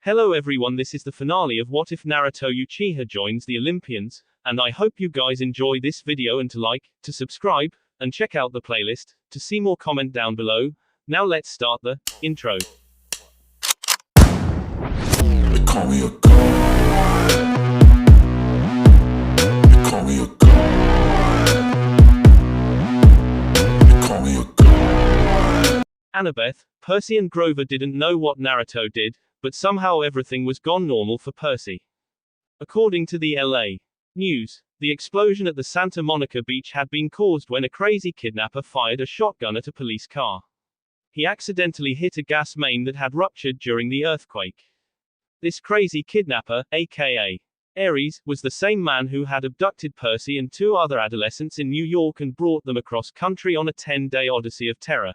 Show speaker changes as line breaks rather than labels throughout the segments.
Hello everyone, this is the finale of What If Naruto Uchiha joins the Olympians, and I hope you guys enjoy this video and to like, to subscribe, and check out the playlist, to see more comment down below. Now let's start the intro.
They call me a god. They call me a god. They call me a god.
Annabeth, Percy and Grover didn't know what Naruto did, but somehow everything was gone normal for Percy. According to the LA News, the explosion at the Santa Monica beach had been caused when a crazy kidnapper fired a shotgun at a police car. He accidentally hit a gas main that had ruptured during the earthquake. This crazy kidnapper, aka Ares, was the same man who had abducted Percy and two other adolescents in New York and brought them across country on a 10-day odyssey of terror.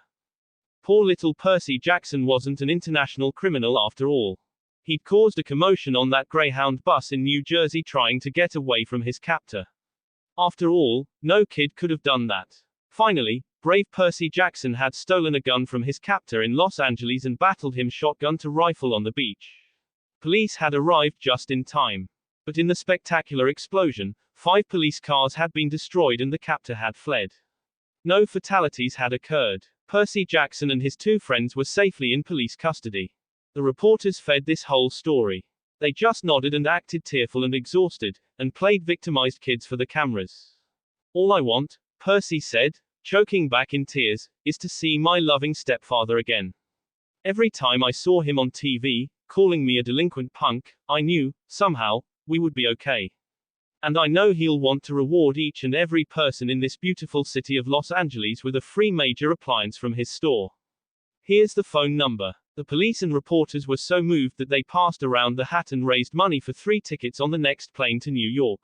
Poor little Percy Jackson wasn't an international criminal after all. He'd caused a commotion on that Greyhound bus in New Jersey trying to get away from his captor. After all, no kid could have done that. Finally, brave Percy Jackson had stolen a gun from his captor in Los Angeles and battled him shotgun to rifle on the beach. Police had arrived just in time. But in the spectacular explosion, 5 police cars had been destroyed and the captor had fled. No fatalities had occurred. Percy Jackson and his 2 friends were safely in police custody. The reporters fed this whole story. They just nodded and acted tearful and exhausted, and played victimized kids for the cameras. All I want, Percy said, choking back in tears, is to see my loving stepfather again. Every time I saw him on TV, calling me a delinquent punk, I knew, somehow, we would be okay. And I know he'll want to reward each and every person in this beautiful city of Los Angeles with a free major appliance from his store. Here's the phone number. The police and reporters were so moved that they passed around the hat and raised money for 3 tickets on the next plane to New York.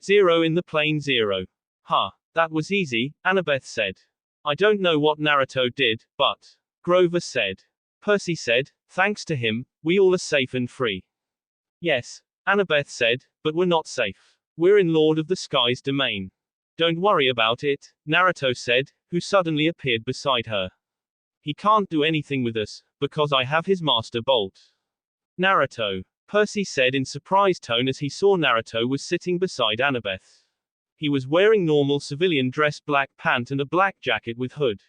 0 in the plane 0. Huh. That was easy, Annabeth said. I don't know what Naruto did, but Grover said. Percy said, thanks to him, we all are safe and free. Yes, Annabeth said, but we're not safe. We're in Lord of the Sky's domain. Don't worry about it, Naruto said, who suddenly appeared beside her. He can't do anything with us, because I have his master bolt. Naruto, Percy said in surprised tone as he saw Naruto was sitting beside Annabeth. He was wearing normal civilian dress, black pant and a black jacket with hood.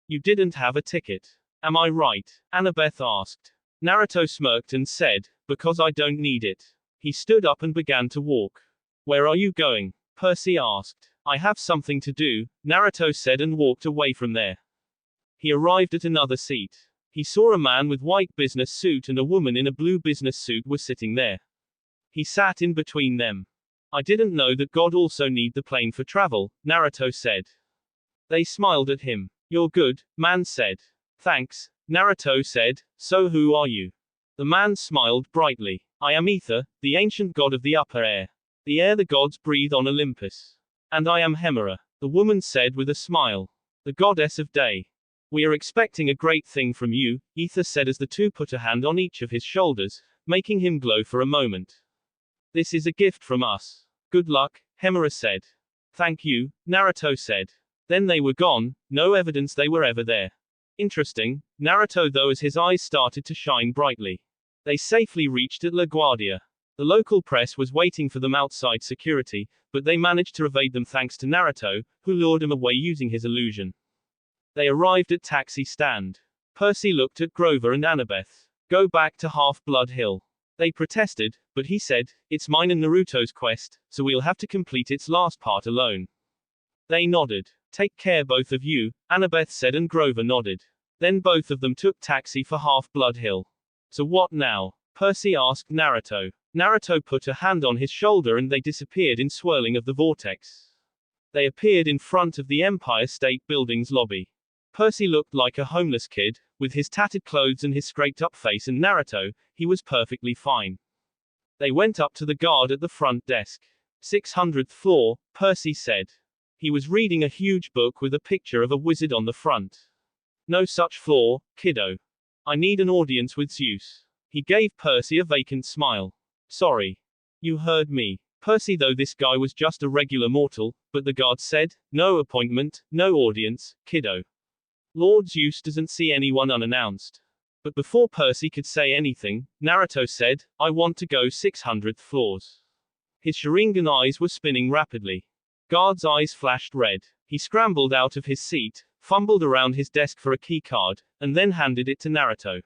You didn't have a ticket. Am I right? Annabeth asked. Naruto smirked and said, because I don't need it. He stood up and began to walk. Where are you going? Percy asked. I have something to do, Naruto said and walked away from there. He arrived at another seat. He saw a man with white business suit and a woman in a blue business suit were sitting there. He sat in between them. I didn't know that God also need the plane for travel, Naruto said. They smiled at him. You're good, man said. Thanks, Naruto said, so who are you? The man smiled brightly. I am Ether, the ancient god of the upper air. The air the gods breathe on Olympus. And I am Hemera, the woman said with a smile. The goddess of day. We are expecting a great thing from you, Ether said as the two put a hand on each of his shoulders, making him glow for a moment. This is a gift from us. Good luck, Hemera said. Thank you, Naruto said. Then they were gone, no evidence they were ever there. Interesting, Naruto though as his eyes started to shine brightly. They safely reached at LaGuardia. The local press was waiting for them outside security, but they managed to evade them thanks to Naruto, who lured them away using his illusion. They arrived at taxi stand. Percy looked at Grover and Annabeth. Go back to Half-Blood Hill. They protested, but he said, it's mine and Naruto's quest, so we'll have to complete its last part alone. They nodded. Take care both of you, Annabeth said and Grover nodded. Then both of them took taxi for Half-Blood Hill. So what now? Percy asked Naruto. Naruto put a hand on his shoulder and they disappeared in swirling of the vortex. They appeared in front of the Empire State Building's lobby. Percy looked like a homeless kid, with his tattered clothes and his scraped-up face, and Naruto, he was perfectly fine. They went up to the guard at the front desk. 600th floor, Percy said. He was reading a huge book with a picture of a wizard on the front. No such floor, kiddo. I need an audience with Zeus. He gave Percy a vacant smile. Sorry. You heard me. Percy though this guy was just a regular mortal, but the guard said, no appointment, no audience, kiddo. Lord Zeus doesn't see anyone unannounced. But before Percy could say anything, Naruto said, "I want to go 600th floors." His Sharingan eyes were spinning rapidly. Guard's eyes flashed red. He scrambled out of his seat, fumbled around his desk for a key card, and then handed it to Naruto.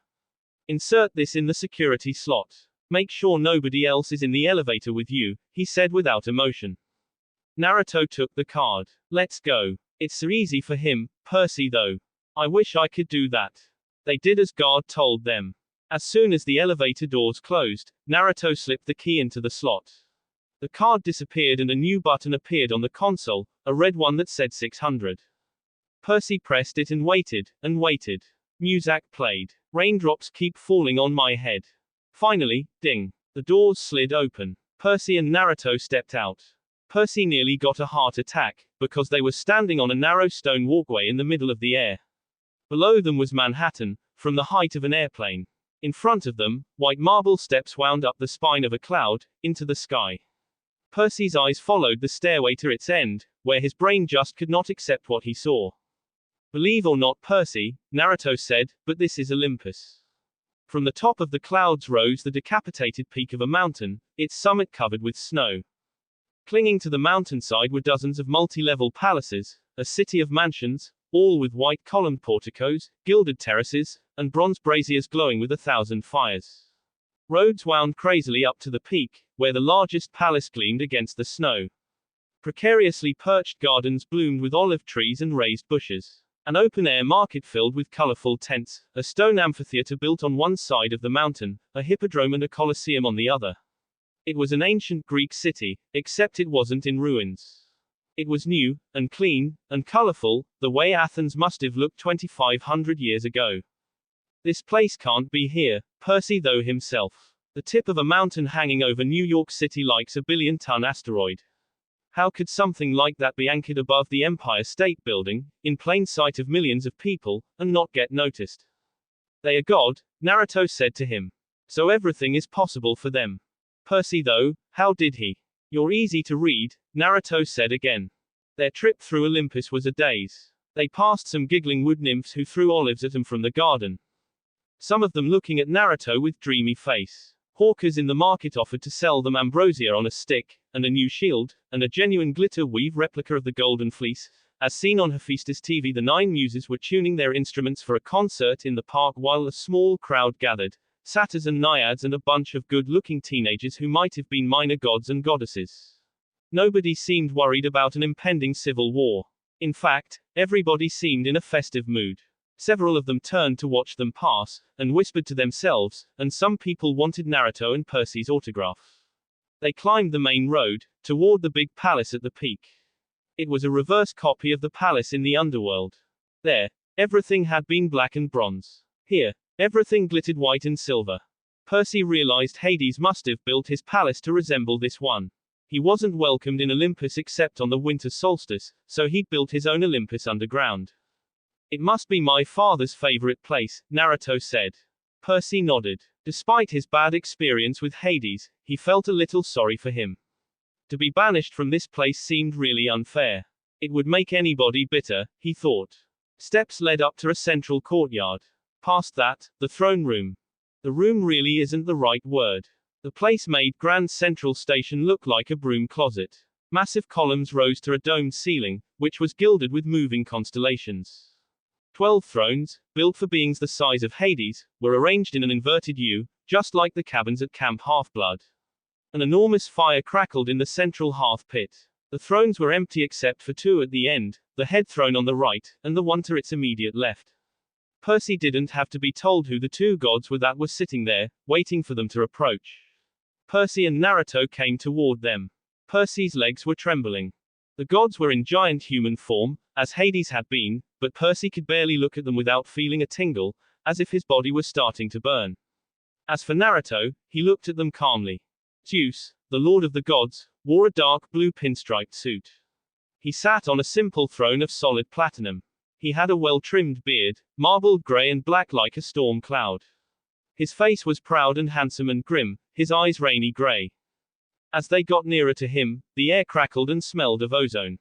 "Insert this in the security slot. Make sure nobody else is in the elevator with you," he said without emotion. Naruto took the card. "Let's go. It's so easy for him, Percy though. I wish I could do that." They did as Guard told them. As soon as the elevator doors closed, Naruto slipped the key into the slot. The card disappeared and a new button appeared on the console, a red one that said 600. Percy pressed it and waited, and waited. Music played. "Raindrops keep falling on my head." Finally, ding. The doors slid open. Percy and Naruto stepped out. Percy nearly got a heart attack, because they were standing on a narrow stone walkway in the middle of the air. Below them was Manhattan, from the height of an airplane. In front of them, white marble steps wound up the spine of a cloud, into the sky. Percy's eyes followed the stairway to its end, where his brain just could not accept what he saw. "Believe or not, Percy," Naruto said, "but this is Olympus." From the top of the clouds rose the decapitated peak of a mountain, its summit covered with snow. Clinging to the mountainside were dozens of multi-level palaces, a city of mansions, all with white columned porticos, gilded terraces, and bronze braziers glowing with 1,000 fires. Roads wound crazily up to the peak, where the largest palace gleamed against the snow. Precariously perched gardens bloomed with olive trees and raised bushes. An open-air market filled with colorful tents, a stone amphitheater built on one side of the mountain, a hippodrome and a colosseum on the other. It was an ancient Greek city, except it wasn't in ruins. It was new, and clean, and colorful, the way Athens must have looked 2,500 years ago. "This place can't be here," Percy thought himself. The tip of a mountain hanging over New York City likes a billion-ton asteroid. How could something like that be anchored above the Empire State Building, in plain sight of millions of people, and not get noticed? "They are God," Naruto said to him. "So everything is possible for them." Percy though, how did he? "You're easy to read," Naruto said again. Their trip through Olympus was a daze. They passed some giggling wood nymphs who threw olives at them from the garden. Some of them looking at Naruto with dreamy face. Hawkers in the market offered to sell them ambrosia on a stick, and a new shield, and a genuine glitter weave replica of the Golden Fleece. As seen on Hephaestus TV, the 9 muses were tuning their instruments for a concert in the park while a small crowd gathered. Satyrs and naiads and a bunch of good-looking teenagers who might have been minor gods and goddesses. Nobody seemed worried about an impending civil war. In fact, everybody seemed in a festive mood. Several of them turned to watch them pass, and whispered to themselves, and some people wanted Naruto and Percy's autograph. They climbed the main road, toward the big palace at the peak. It was a reverse copy of the palace in the underworld. There, everything had been black and bronze. Here, everything glittered white and silver. Percy realized Hades must have built his palace to resemble this one. He wasn't welcomed in Olympus except on the winter solstice, so he'd built his own Olympus underground. "It must be my father's favorite place," Naruto said. Percy nodded. Despite his bad experience with Hades, he felt a little sorry for him. To be banished from this place seemed really unfair. It would make anybody bitter, he thought. Steps led up to a central courtyard. Past that, the throne room. The room really isn't the right word. The place made Grand Central Station look like a broom closet. Massive columns rose to a domed ceiling, which was gilded with moving constellations. 12 thrones, built for beings the size of Hades, were arranged in an inverted U, just like the cabins at Camp Half-Blood. An enormous fire crackled in the central hearth pit. The thrones were empty except for 2 at the end, the head throne on the right, and the one to its immediate left. Percy didn't have to be told who the 2 gods were that were sitting there, waiting for them to approach. Percy and Naruto came toward them. Percy's legs were trembling. The gods were in giant human form, as Hades had been, but Percy could barely look at them without feeling a tingle, as if his body was starting to burn. As for Naruto, he looked at them calmly. Zeus, the lord of the gods, wore a dark blue pinstriped suit. He sat on a simple throne of solid platinum. He had a well-trimmed beard, marbled gray and black like a storm cloud. His face was proud and handsome and grim, his eyes rainy gray. As they got nearer to him, the air crackled and smelled of ozone.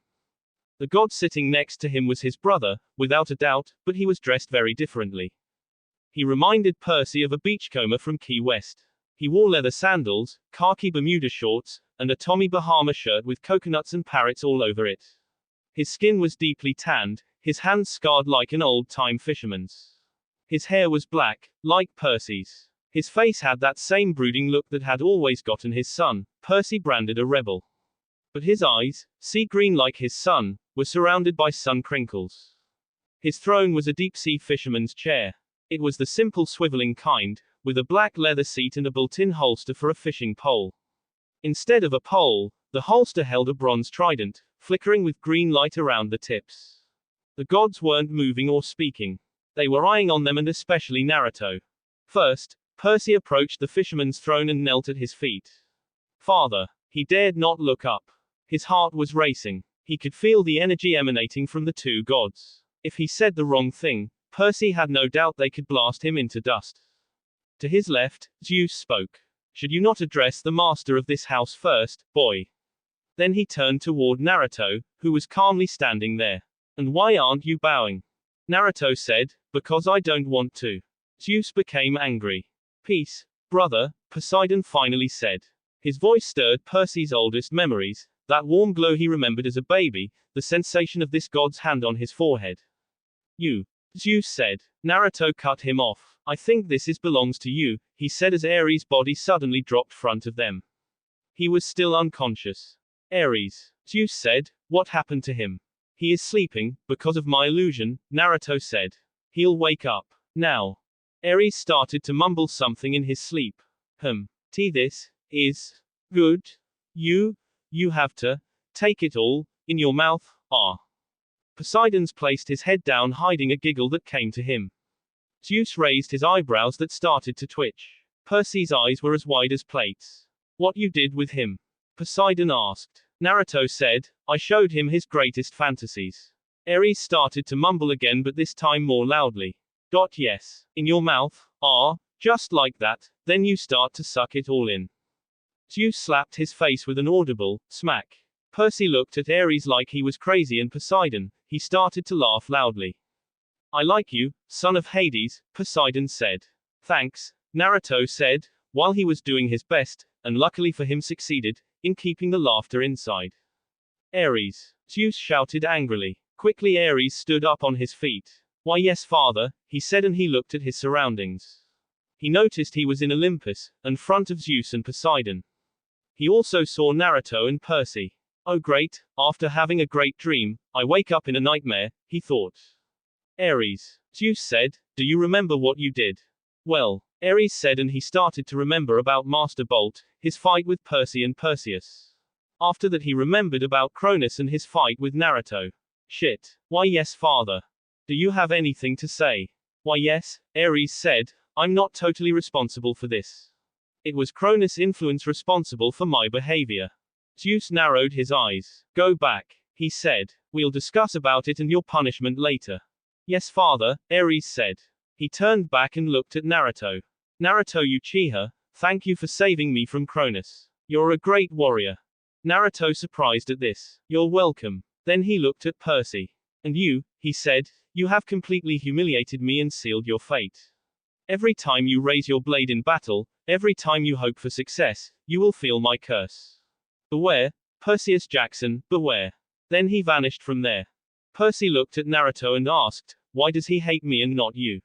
The god sitting next to him was his brother, without a doubt, but he was dressed very differently. He reminded Percy of a beachcomber from Key West. He wore leather sandals, khaki Bermuda shorts, and a Tommy Bahama shirt with coconuts and parrots all over it. His skin was deeply tanned, his hands scarred like an old-time fisherman's. His hair was black, like Percy's. His face had that same brooding look that had always gotten his son, Percy, branded a rebel. But his eyes, sea green like his son, were surrounded by sun crinkles. His throne was a deep-sea fisherman's chair. It was the simple swiveling kind, with a black leather seat and a built-in holster for a fishing pole. Instead of a pole, the holster held a bronze trident, flickering with green light around the tips. The gods weren't moving or speaking. They were eyeing on them, and especially Naruto. First, Percy approached the fisherman's throne and knelt at his feet. Father. He dared not look up. His heart was racing. He could feel the energy emanating from the two gods. If he said the wrong thing, Percy had no doubt they could blast him into dust. To his left, Zeus spoke. Should you not address the master of this house first, boy? Then he turned toward Naruto, who was calmly standing there. And why aren't you bowing? Naruto said, because I don't want to. Zeus became angry. Peace, brother, Poseidon finally said. His voice stirred Percy's oldest memories, that warm glow he remembered as a baby, the sensation of this god's hand on his forehead. You. Zeus said. Naruto cut him off. I think this belongs to you, he said as Ares' body suddenly dropped front of them. He was still unconscious. Ares. Zeus said, what happened to him? He is sleeping, because of my illusion, Naruto said. He'll wake up. Now. Ares started to mumble something in his sleep. This is good. You have to take it all in your mouth. Poseidon's placed his head down, hiding a giggle that came to him. Zeus raised his eyebrows that started to twitch. Percy's eyes were as wide as plates. What you did with him? Poseidon asked. Naruto said, I showed him his greatest fantasies. Ares started to mumble again, but this time more loudly. Yes. In your mouth. Just like that, then you start to suck it all in. Zeus slapped his face with an audible smack. Percy looked at Ares like he was crazy, and Poseidon, he started to laugh loudly. I like you, son of Hades, Poseidon said. Thanks, Naruto said, while he was doing his best, and luckily for him succeeded, in keeping the laughter inside. Ares. Zeus shouted angrily. Quickly Ares stood up on his feet. Why yes, father, he said, and he looked at his surroundings. He noticed he was in Olympus, in front of Zeus and Poseidon. He also saw Naruto and Percy. Oh great, after having a great dream, I wake up in a nightmare, he thought. Ares. Zeus said, do you remember what you did? Well, Ares said, and he started to remember about Master Bolt, his fight with Percy and Perseus. After that he remembered about Cronus and his fight with Naruto. Shit. Why yes, father. Do you have anything to say? Why yes, Ares said, I'm not totally responsible for this. It was Cronus' influence responsible for my behavior. Zeus narrowed his eyes. Go back, he said. We'll discuss about it and your punishment later. Yes, father, Ares said. He turned back and looked at Naruto. Naruto Uchiha, thank you for saving me from Cronus. You're a great warrior. Naruto surprised at this. You're welcome. Then he looked at Percy. And you, he said, you have completely humiliated me and sealed your fate. Every time you raise your blade in battle, every time you hope for success, you will feel my curse. Beware, Perseus Jackson, beware. Then he vanished from there. Percy looked at Naruto and asked, why does he hate me and not you?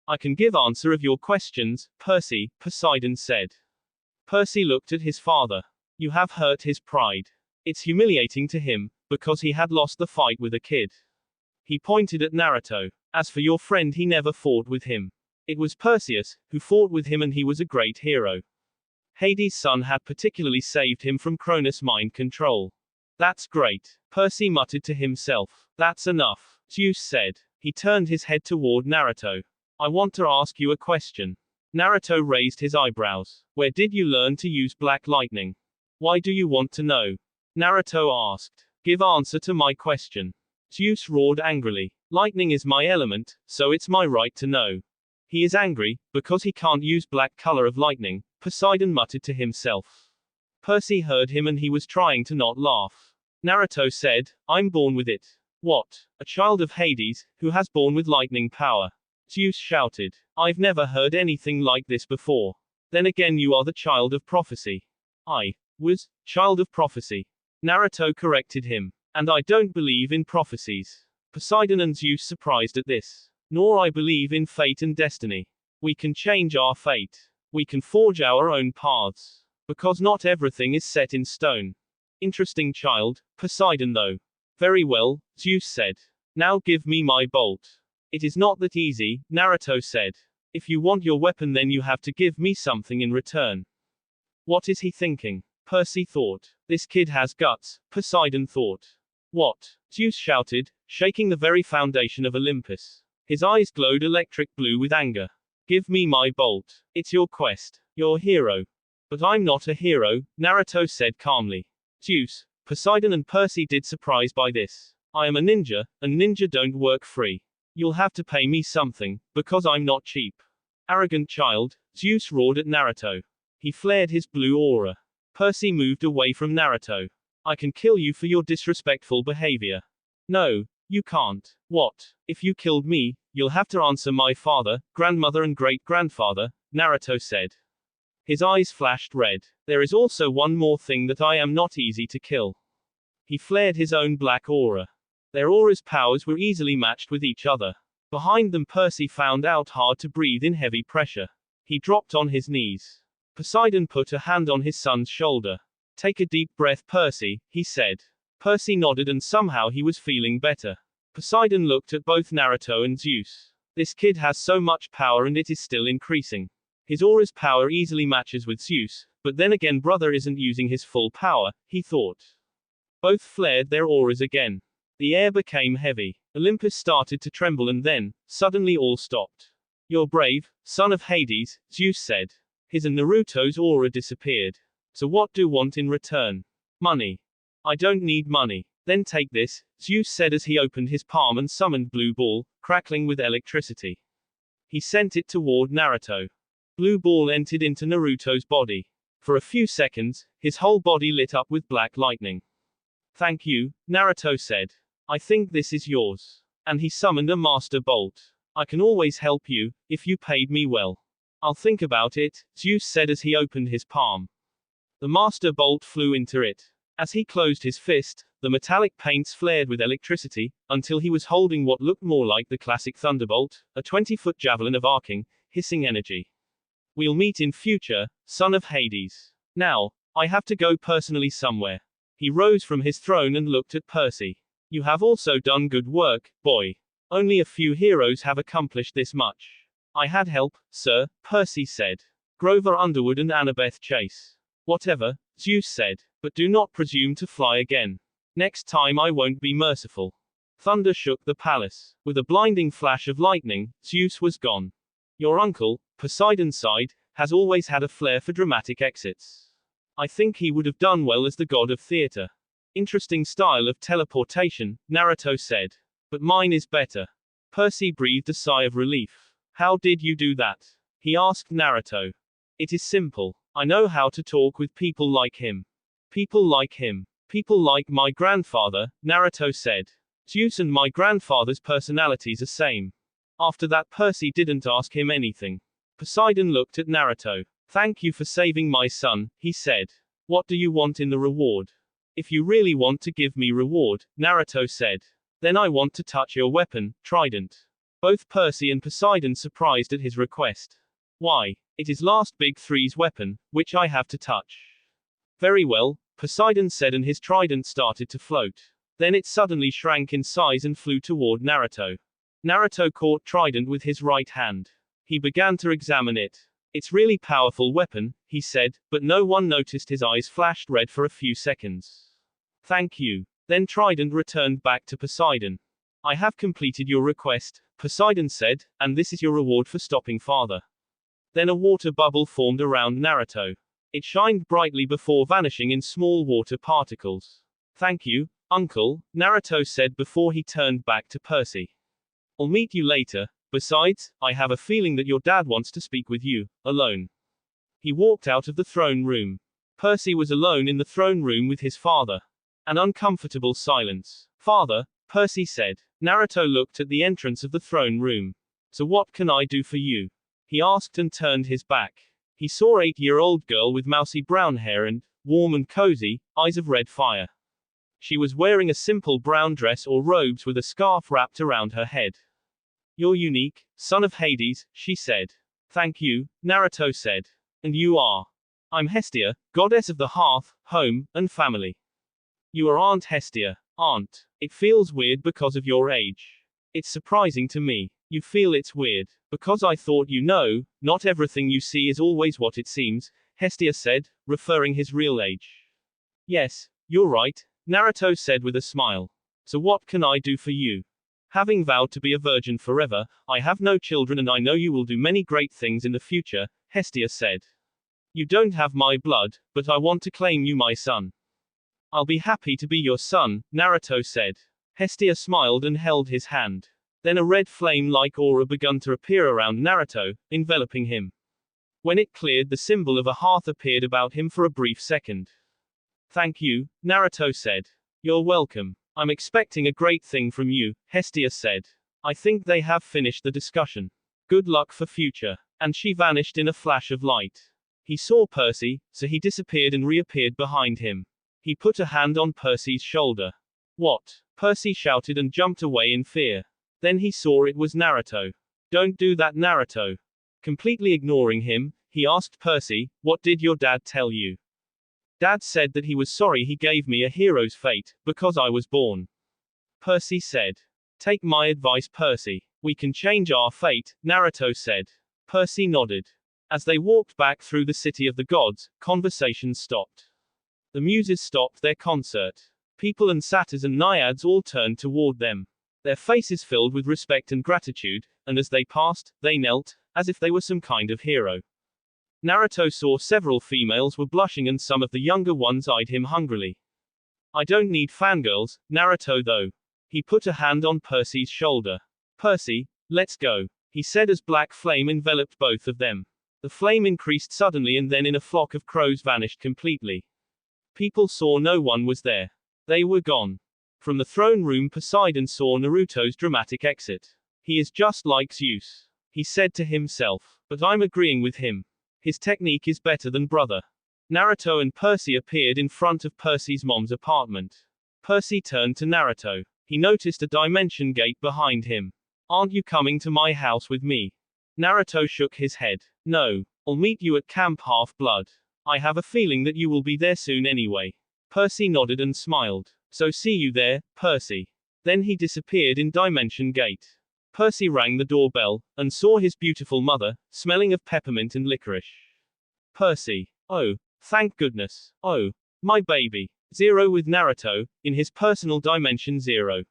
I can give answer of your questions, Percy, Poseidon said. Percy looked at his father. You have hurt his pride. It's humiliating to him, because he had lost the fight with a kid. He pointed at Naruto. As for your friend, he never fought with him. It was Perseus, who fought with him, and he was a great hero. Hades' son had particularly saved him from Cronus' mind control. That's great. Percy muttered to himself. That's enough, Zeus said. He turned his head toward Naruto. I want to ask you a question. Naruto raised his eyebrows. Where did you learn to use black lightning? Why do you want to know? Naruto asked. Give answer to my question. Zeus roared angrily. Lightning is my element, so it's my right to know. He is angry, because he can't use black color of lightning, Poseidon muttered to himself. Percy heard him and he was trying to not laugh. Naruto said, I'm born with it. What? A child of Hades, who has born with lightning power. Zeus shouted. I've never heard anything like this before. Then again, you are the child of prophecy. I was child of prophecy. Naruto corrected him. And I don't believe in prophecies. Poseidon and Zeus surprised at this. Nor I believe in fate and destiny. We can change our fate. We can forge our own paths. Because not everything is set in stone. Interesting child, Poseidon though. Very well, Zeus said. Now give me my bolt. It is not that easy, Naruto said. If you want your weapon, then you have to give me something in return. What is he thinking? Percy thought. This kid has guts, Poseidon thought. What? Zeus shouted, shaking the very foundation of Olympus. His eyes glowed electric blue with anger. Give me my bolt. It's your quest. Your hero. But I'm not a hero, Naruto said calmly. Zeus, Poseidon and Percy did surprised by this. I am a ninja, and ninja don't work free. You'll have to pay me something, because I'm not cheap. Arrogant child, Zeus roared at Naruto. He flared his blue aura. Percy moved away from Naruto. I can kill you for your disrespectful behavior. No, you can't. What? If you killed me, you'll have to answer my father, grandmother and great-grandfather, Naruto said. His eyes flashed red. There is also one more thing, that I am not easy to kill. He flared his own black aura. Their aura's powers were easily matched with each other. Behind them, Percy found out hard to breathe in heavy pressure. He dropped on his knees. Poseidon put a hand on his son's shoulder. Take a deep breath, Percy, he said. Percy nodded, and somehow he was feeling better. Poseidon looked at both Naruto and Zeus. This kid has so much power, and it is still increasing. His aura's power easily matches with Zeus, but then again, brother isn't using his full power, he thought. Both flared their auras again. The air became heavy. Olympus started to tremble, and then, suddenly all stopped. You're brave, son of Hades, Zeus said. His and Naruto's aura disappeared. So what do you want in return? Money. I don't need money. Then take this, Zeus said as he opened his palm and summoned Blue Ball, crackling with electricity. He sent it toward Naruto. Blue Ball entered into Naruto's body. For a few seconds, his whole body lit up with black lightning. Thank you, Naruto said. I think this is yours. And he summoned a Master Bolt. I can always help you, if you paid me well. I'll think about it, Zeus said as he opened his palm. The Master Bolt flew into it. As he closed his fist, the metallic paints flared with electricity, until he was holding what looked more like the classic Thunderbolt, a 20-foot javelin of arcing, hissing energy. We'll meet in future, son of Hades. Now, I have to go personally somewhere. He rose from his throne and looked at Percy. You have also done good work, boy. Only a few heroes have accomplished this much. I had help, sir, Percy said. Grover Underwood and Annabeth Chase. Whatever, Zeus said, but do not presume to fly again. Next time I won't be merciful. Thunder shook the palace. With a blinding flash of lightning, Zeus was gone. Your uncle, Poseidon sighed, has always had a flair for dramatic exits. I think he would have done well as the god of theater. Interesting style of teleportation, Naruto said. But mine is better. Percy breathed a sigh of relief. How did you do that? He asked Naruto. It is simple. I know how to talk with people like him. People like him. People like my grandfather, Naruto said. Zeus and my grandfather's personalities are same. After that, Percy didn't ask him anything. Poseidon looked at Naruto. Thank you for saving my son, he said. What do you want in the reward? If you really want to give me reward, Naruto said. Then I want to touch your weapon, trident. Both Percy and Poseidon surprised at his request. Why? It is Last Big Three's weapon, which I have to touch. Very well, Poseidon said, and his trident started to float. Then it suddenly shrank in size and flew toward Naruto. Naruto caught trident with his right hand. He began to examine it. It's really powerful weapon, he said, but no one noticed his eyes flashed red for a few seconds. Thank you. Then trident returned back to Poseidon. I have completed your request, Poseidon said, and this is your reward for stopping father. Then a water bubble formed around Naruto. It shined brightly before vanishing in small water particles. Thank you, uncle, Naruto said before he turned back to Percy. I'll meet you later. Besides, I have a feeling that your dad wants to speak with you, alone. He walked out of the throne room. Percy was alone in the throne room with his father. An uncomfortable silence. Father, Percy said. Naruto looked at the entrance of the throne room. So what can I do for you? He asked and turned his back. He saw 8-year-old girl with mousy brown hair and, warm and cozy, eyes of red fire. She was wearing a simple brown dress or robes with a scarf wrapped around her head. You're unique, son of Hades, she said. Thank you, Naruto said. And you are? I'm Hestia, goddess of the hearth, home, and family. You are Aunt Hestia. Aunt. It feels weird because of your age. It's surprising to me. You feel it's weird. Because I thought you know, not everything you see is always what it seems, Hestia said, referring his real age. Yes, you're right, Naruto said with a smile. So what can I do for you? Having vowed to be a virgin forever, I have no children and I know you will do many great things in the future, Hestia said. You don't have my blood, but I want to claim you my son. I'll be happy to be your son, Naruto said. Hestia smiled and held his hand. Then a red flame-like aura began to appear around Naruto, enveloping him. When it cleared, the symbol of a hearth appeared about him for a brief second. Thank you, Naruto said. You're welcome. I'm expecting a great thing from you, Hestia said. I think they have finished the discussion. Good luck for future. And she vanished in a flash of light. He saw Percy, so he disappeared and reappeared behind him. He put a hand on Percy's shoulder. What? Percy shouted and jumped away in fear. Then he saw it was Naruto. Don't do that, Naruto. Completely ignoring him, he asked Percy, what did your dad tell you? Dad said that he was sorry he gave me a hero's fate, because I was born. Percy said. Take my advice, Percy. We can change our fate, Naruto said. Percy nodded. As they walked back through the city of the gods, conversations stopped. The muses stopped their concert. People and satyrs and naiads all turned toward them. Their faces filled with respect and gratitude, and as they passed, they knelt, as if they were some kind of hero. Naruto saw several females were blushing and some of the younger ones eyed him hungrily. I don't need fangirls, Naruto though. He put a hand on Percy's shoulder. Percy, let's go, he said as black flame enveloped both of them. The flame increased suddenly and then in a flock of crows vanished completely. People saw no one was there. They were gone. From the throne room, Poseidon saw Naruto's dramatic exit. He is just like Zeus, he said to himself, but I'm agreeing with him. His technique is better than brother. Naruto and Percy appeared in front of Percy's mom's apartment. Percy turned to Naruto. He noticed a dimension gate behind him. Aren't you coming to my house with me? Naruto shook his head. No. I'll meet you at Camp Half-Blood. I have a feeling that you will be there soon anyway. Percy nodded and smiled. So see you there, Percy. Then he disappeared in Dimension Gate. Percy rang the doorbell, and saw his beautiful mother, smelling of peppermint and licorice. Percy. Oh, thank goodness. Oh, my baby. Zero with Naruto, in his personal dimension Zero.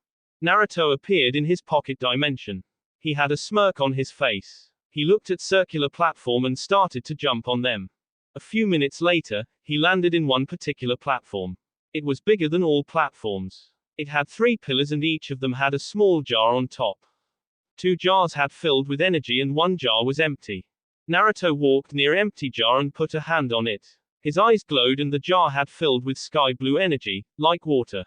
Naruto appeared in his pocket dimension. He had a smirk on his face. He looked at circular platform and started to jump on them. A few minutes later, he landed in one particular platform. It was bigger than all platforms. It had 3 pillars and each of them had a small jar on top. 2 jars had filled with energy and 1 jar was empty. Naruto walked near empty jar and put a hand on it. His eyes glowed and the jar had filled with sky blue energy, like water.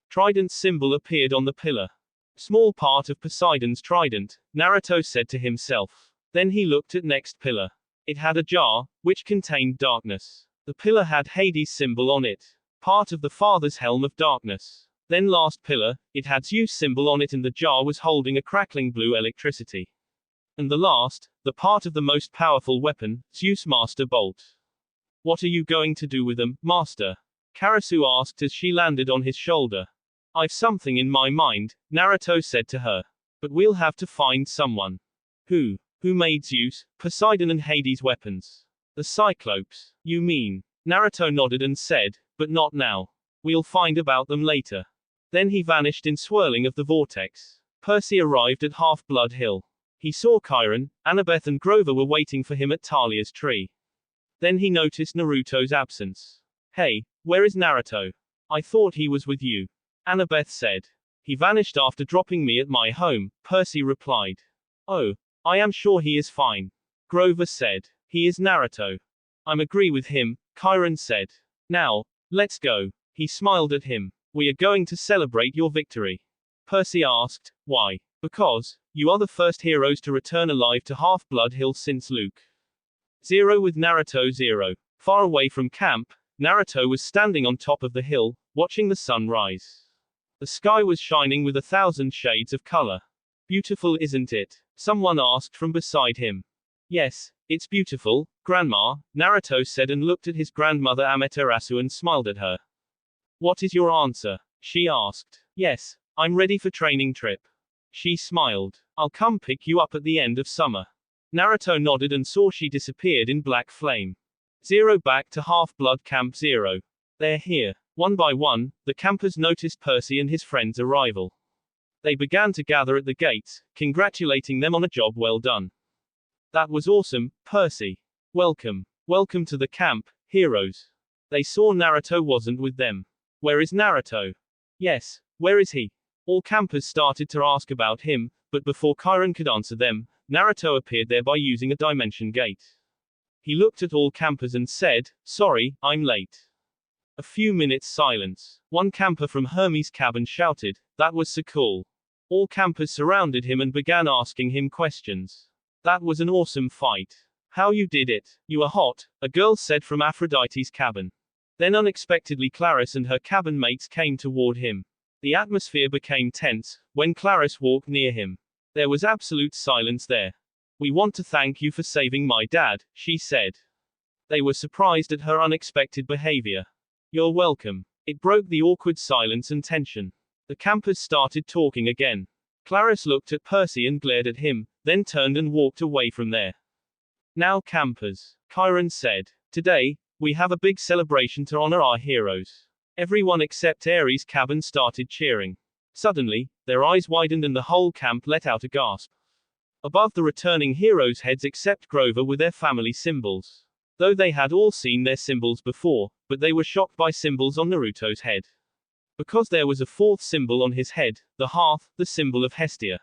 Trident symbol appeared on the pillar. Small part of Poseidon's trident, Naruto said to himself. Then he looked at next pillar. It had a jar, which contained darkness. The pillar had Hades symbol on it. Part of the father's helm of darkness. Then last pillar, it had Zeus symbol on it and the jar was holding a crackling blue electricity. And the last, the part of the most powerful weapon, Zeus Master Bolt. What are you going to do with them, Master? Karasu asked as she landed on his shoulder. I've something in my mind, Naruto said to her. But we'll have to find someone. Who? Who made Zeus, Poseidon and Hades weapons? The Cyclopes. You mean? Naruto nodded and said, but not now. We'll find about them later. Then he vanished in swirling of the vortex. Percy arrived at Half-Blood Hill. He saw Chiron, Annabeth and Grover were waiting for him at Talia's tree. Then he noticed Naruto's absence. Hey, where is Naruto? I thought he was with you. Annabeth said. He vanished after dropping me at my home, Percy replied. Oh, I am sure he is fine. Grover said. He is Naruto. I'm agree with him, Chiron said. Now, let's go. He smiled at him. We are going to celebrate your victory. Percy asked, why? Because, You are the first heroes to return alive to Half-Blood Hill since Luke 0 with Naruto 0. Far away from camp, Naruto was standing on top of the hill, watching the sun rise. The sky was shining with 1,000 shades of color. Beautiful, isn't it? Someone asked from beside him. Yes, it's beautiful, Grandma, Naruto said and looked at his grandmother Amaterasu and smiled at her. What is your answer? She asked. Yes, I'm ready for training trip. She smiled. I'll come pick you up at the end of summer. Naruto nodded and saw she disappeared in black flame. 0 back to Half-Blood Camp 0. They're here. One by one, the campers noticed Percy and his friends' arrival. They began to gather at the gates, congratulating them on a job well done. That was awesome, Percy. Welcome. Welcome to the camp, heroes. They saw Naruto wasn't with them. Where is Naruto? Yes, where is he? All campers started to ask about him, but before Chiron could answer them, Naruto appeared there by using a dimension gate. He looked at all campers and said, sorry, I'm late. A few minutes silence. One camper from Hermes' cabin shouted, that was so cool. All campers surrounded him and began asking him questions. That was an awesome fight. How you did it. You are hot, a girl said from Aphrodite's cabin. Then unexpectedly Clarice and her cabin mates came toward him. The atmosphere became tense when Clarice walked near him. There was absolute silence there. We want to thank you for saving my dad, she said. They were surprised at her unexpected behavior. You're welcome. It broke the awkward silence and tension. The campers started talking again. Clarice looked at Percy and glared at him, then turned and walked away from there. Now campers, Chiron said. Today, we have a big celebration to honor our heroes. Everyone except Ares' cabin started cheering. Suddenly, their eyes widened and the whole camp let out a gasp. Above the returning heroes' heads except Grover were their family symbols. Though they had all seen their symbols before, but they were shocked by symbols on Naruto's head. Because there was a fourth symbol on his head, the hearth, the symbol of Hestia.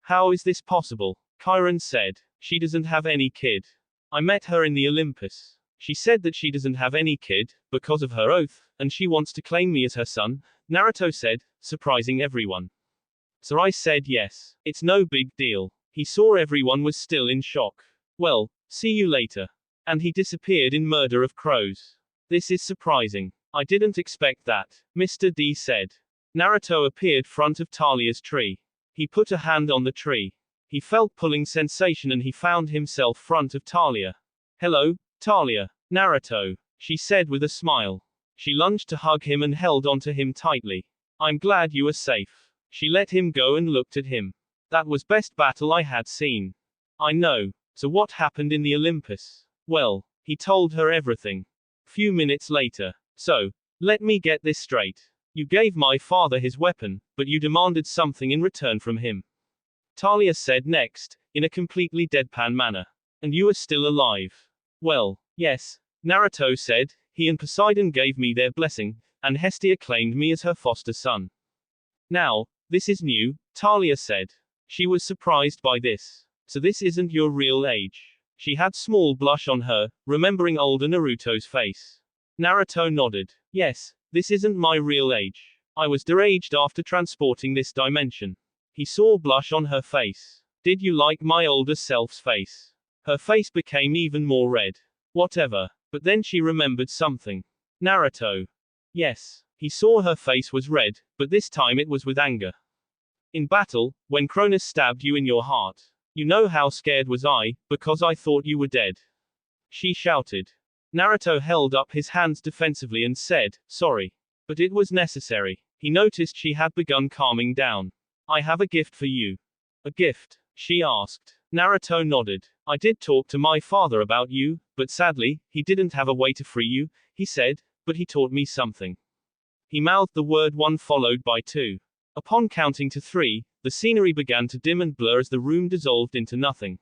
How is this possible? Chiron said. She doesn't have any kid. I met her in the Olympus. She said that she doesn't have any kid, because of her oath, and she wants to claim me as her son, Naruto said, surprising everyone. So I said yes. It's no big deal. He saw everyone was still in shock. Well, see you later. And he disappeared in Murder of Crows. This is surprising. I didn't expect that, Mr. D said. Naruto appeared front of Talia's tree. He put a hand on the tree. He felt pulling sensation and he found himself front of Talia. Hello, Talia. Naruto, she said with a smile. She lunged to hug him and held onto him tightly. I'm glad you are safe. She let him go and looked at him. That was best battle I had seen. I know. So what happened in the Olympus? Well, he told her everything. Few minutes later. So, let me get this straight. You gave my father his weapon, but you demanded something in return from him. Talia said next, in a completely deadpan manner. And you are still alive. Well, yes, Naruto said, he and Poseidon gave me their blessing, and Hestia claimed me as her foster son. Now, this is new, Talia said. She was surprised by this. So this isn't your real age. She had small blush on her, remembering older Naruto's face. Naruto nodded. Yes, this isn't my real age. I was deraged after transporting this dimension. He saw blush on her face. Did you like my older self's face? Her face became even more red. Whatever. But then she remembered something. Naruto. Yes. He saw her face was red, but this time it was with anger. In battle, when Cronus stabbed you in your heart. You know how scared was I, because I thought you were dead. She shouted. Naruto held up his hands defensively and said, sorry. But it was necessary. He noticed she had begun calming down. I have a gift for you. A gift? She asked. Naruto nodded. I did talk to my father about you, but sadly, he didn't have a way to free you, he said, but he taught me something. He mouthed the word 1 followed by 2. Upon counting to 3, the scenery began to dim and blur as the room dissolved into nothing.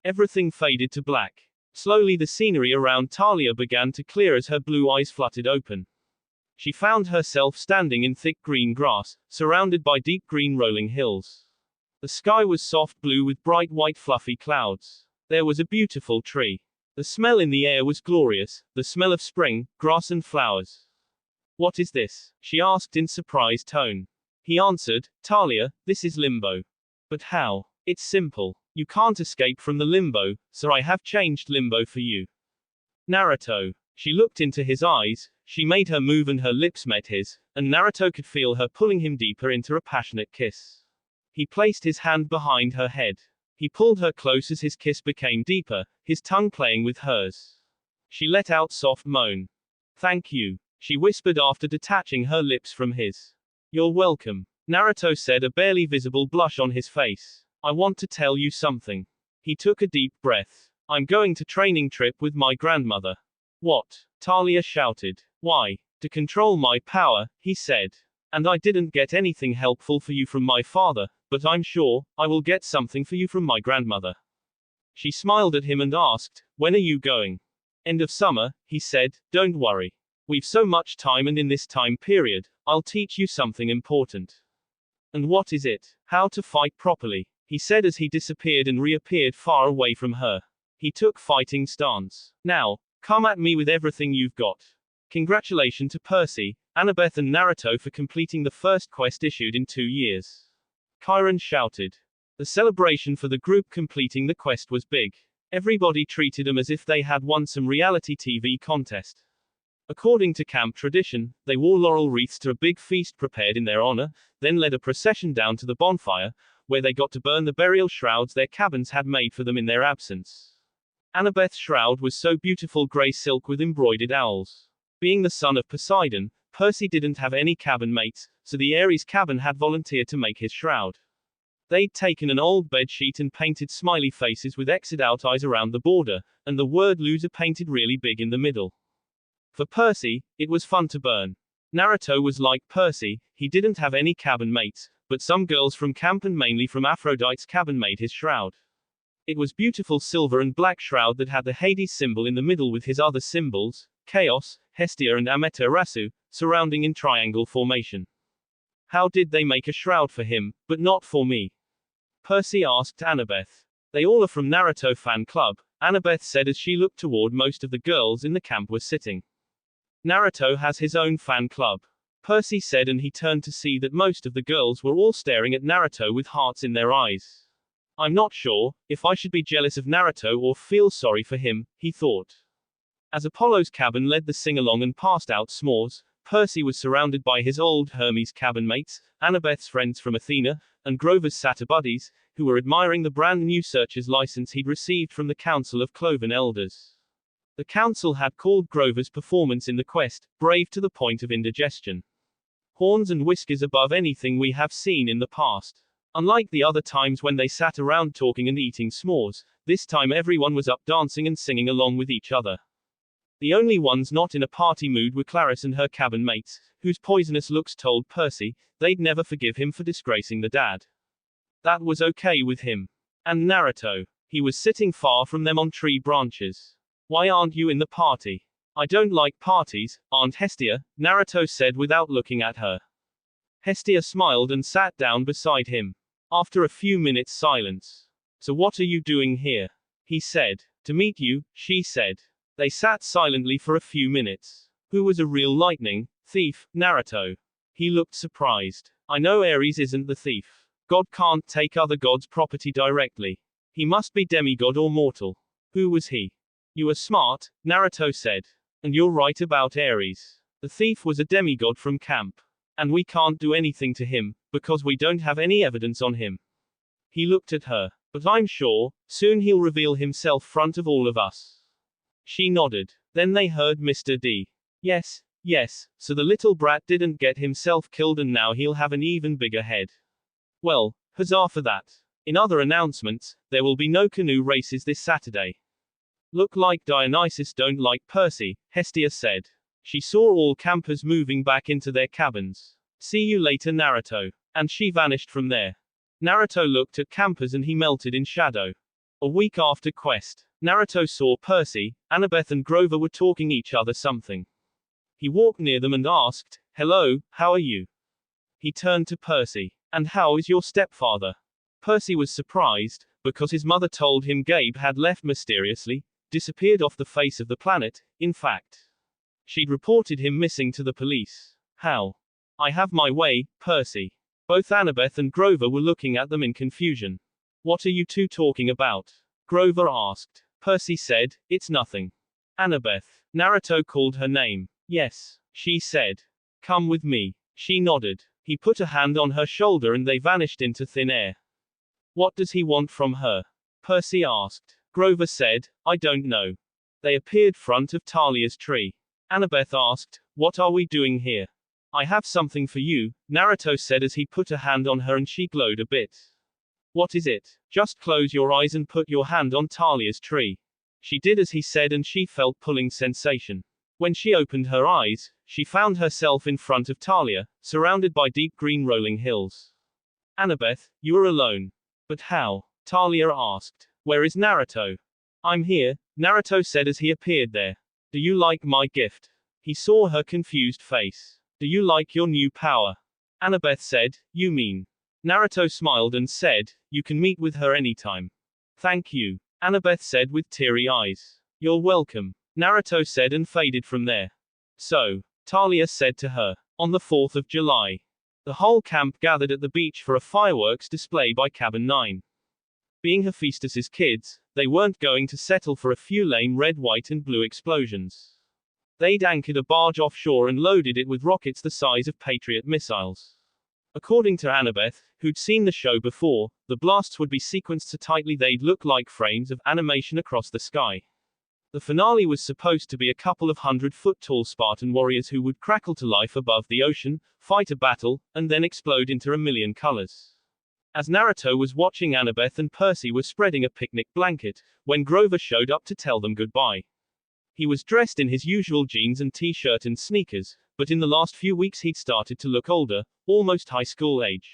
Everything faded to black. Slowly the scenery around Talia began to clear as her blue eyes fluttered open. She found herself standing in thick green grass, surrounded by deep green rolling hills. The sky was soft blue with bright white fluffy clouds. There was a beautiful tree. The smell in the air was glorious, the smell of spring, grass and flowers. What is this? She asked in surprised tone. He answered, Talia, this is Limbo. But how? It's simple. You can't escape from the limbo, so I have changed limbo for you. Naruto. She looked into his eyes, she made her move and her lips met his, and Naruto could feel her pulling him deeper into a passionate kiss. He placed his hand behind her head. He pulled her close as his kiss became deeper, his tongue playing with hers. She let out soft moan. Thank you, she whispered after detaching her lips from his. You're welcome, Naruto said, a barely visible blush on his face. I want to tell you something. He took a deep breath. I'm going to training trip with my grandmother. What? Talia shouted. Why? To control my power, he said. And I didn't get anything helpful for you from my father, but I'm sure I will get something for you from my grandmother. She smiled at him and asked, when are you going? End of summer, he said. Don't worry. We've so much time, and in this time period, I'll teach you something important. And what is it? How to fight properly, he said as he disappeared and reappeared far away from her. He took fighting stance. Now, come at me with everything you've got. Congratulations to Percy, Annabeth and Naruto for completing the first quest issued in 2 years. Chiron shouted. The celebration for the group completing the quest was big. Everybody treated them as if they had won some reality TV contest. According to camp tradition, they wore laurel wreaths to a big feast prepared in their honor, then led a procession down to the bonfire, where they got to burn the burial shrouds their cabins had made for them in their absence. Annabeth's shroud was so beautiful, gray silk with embroidered owls. Being the son of Poseidon, Percy didn't have any cabin mates, so the Ares cabin had volunteered to make his shroud. They'd taken an old bedsheet and painted smiley faces with X'd out eyes around the border, and the word loser painted really big in the middle. For Percy, it was fun to burn. Naruto was like Percy, he didn't have any cabin mates, but some girls from camp and mainly from Aphrodite's cabin made his shroud. It was beautiful silver and black shroud that had the Hades symbol in the middle with his other symbols, Chaos, Hestia and Amaterasu, surrounding in triangle formation. How did they make a shroud for him, but not for me? Percy asked Annabeth. They all are from Naruto fan club, Annabeth said as she looked toward most of the girls in the camp were sitting. Naruto has his own fan club, Percy said, and he turned to see that most of the girls were all staring at Naruto with hearts in their eyes. I'm not sure if I should be jealous of Naruto or feel sorry for him, he thought. As Apollo's cabin led the sing-along and passed out s'mores, Percy was surrounded by his old Hermes cabin mates, Annabeth's friends from Athena, and Grover's satyr buddies, who were admiring the brand new searcher's license he'd received from the Council of Cloven Elders. The council had called Grover's performance in the quest brave to the point of indigestion. Horns and whiskers above anything we have seen in the past. Unlike the other times when they sat around talking and eating s'mores, this time everyone was up dancing and singing along with each other. The only ones not in a party mood were Clarice and her cabin mates, whose poisonous looks told Percy they'd never forgive him for disgracing the dad. That was okay with him. And Naruto. He was sitting far from them on tree branches. Why aren't you in the party? I don't like parties, Aunt Hestia, Naruto said without looking at her. Hestia smiled and sat down beside him. After a few minutes' silence. So what are you doing here? He said. To meet you, she said. They sat silently for a few minutes. Who was a real lightning thief? Naruto. He looked surprised. I know Ares isn't the thief. God can't take other gods' property directly. He must be demigod or mortal. Who was he? You are smart, Naruto said. And you're right about Ares. The thief was a demigod from camp. And we can't do anything to him, because we don't have any evidence on him. He looked at her. But I'm sure, soon he'll reveal himself front of all of us. She nodded. Then they heard Mr. D. Yes, so the little brat didn't get himself killed and now he'll have an even bigger head. Well, huzzah for that. In other announcements, there will be no canoe races this Saturday. Look like Dionysus don't like Percy, Hestia said. She saw all campers moving back into their cabins. See you later, Naruto. And she vanished from there. Naruto looked at campers and he melted in shadow. A week after quest, Naruto saw Percy, Annabeth and Grover were talking each other something. He walked near them and asked, "Hello, how are you?" He turned to Percy. "And how is your stepfather?" Percy was surprised, because his mother told him Gabe had left mysteriously, disappeared off the face of the planet, in fact. She'd reported him missing to the police. How? I have my way, Percy. Both Annabeth and Grover were looking at them in confusion. What are you two talking about? Grover asked. Percy said, it's nothing. Annabeth. Naruto called her name. Yes, she said. Come with me. She nodded. He put a hand on her shoulder and they vanished into thin air. What does he want from her? Percy asked. Grover said, I don't know. They appeared front of Talia's tree. Annabeth asked, what are we doing here? I have something for you, Naruto said as he put a hand on her and she glowed a bit. What is it? Just close your eyes and put your hand on Talia's tree. She did as he said and she felt pulling sensation. When she opened her eyes, she found herself in front of Talia, surrounded by deep green rolling hills. Annabeth, you are alone. But how? Talia asked. Where is Naruto? I'm here, Naruto said as he appeared there. Do you like my gift? He saw her confused face. Do you like your new power? Annabeth said, you mean? Naruto smiled and said, you can meet with her anytime. Thank you, Annabeth said with teary eyes. You're welcome, Naruto said and faded from there. So, Talia said to her, on the 4th of July. The whole camp gathered at the beach for a fireworks display by Cabin 9. Being Hephaestus's kids, they weren't going to settle for a few lame red, white and blue explosions. They'd anchored a barge offshore and loaded it with rockets the size of Patriot missiles. According to Annabeth, who'd seen the show before, the blasts would be sequenced so tightly they'd look like frames of animation across the sky. The finale was supposed to be a couple of 100-foot-tall Spartan warriors who would crackle to life above the ocean, fight a battle, and then explode into a million colors. As Naruto was watching, Annabeth and Percy were spreading a picnic blanket, when Grover showed up to tell them goodbye. He was dressed in his usual jeans and t-shirt and sneakers, but in the last few weeks he'd started to look older, almost high school age.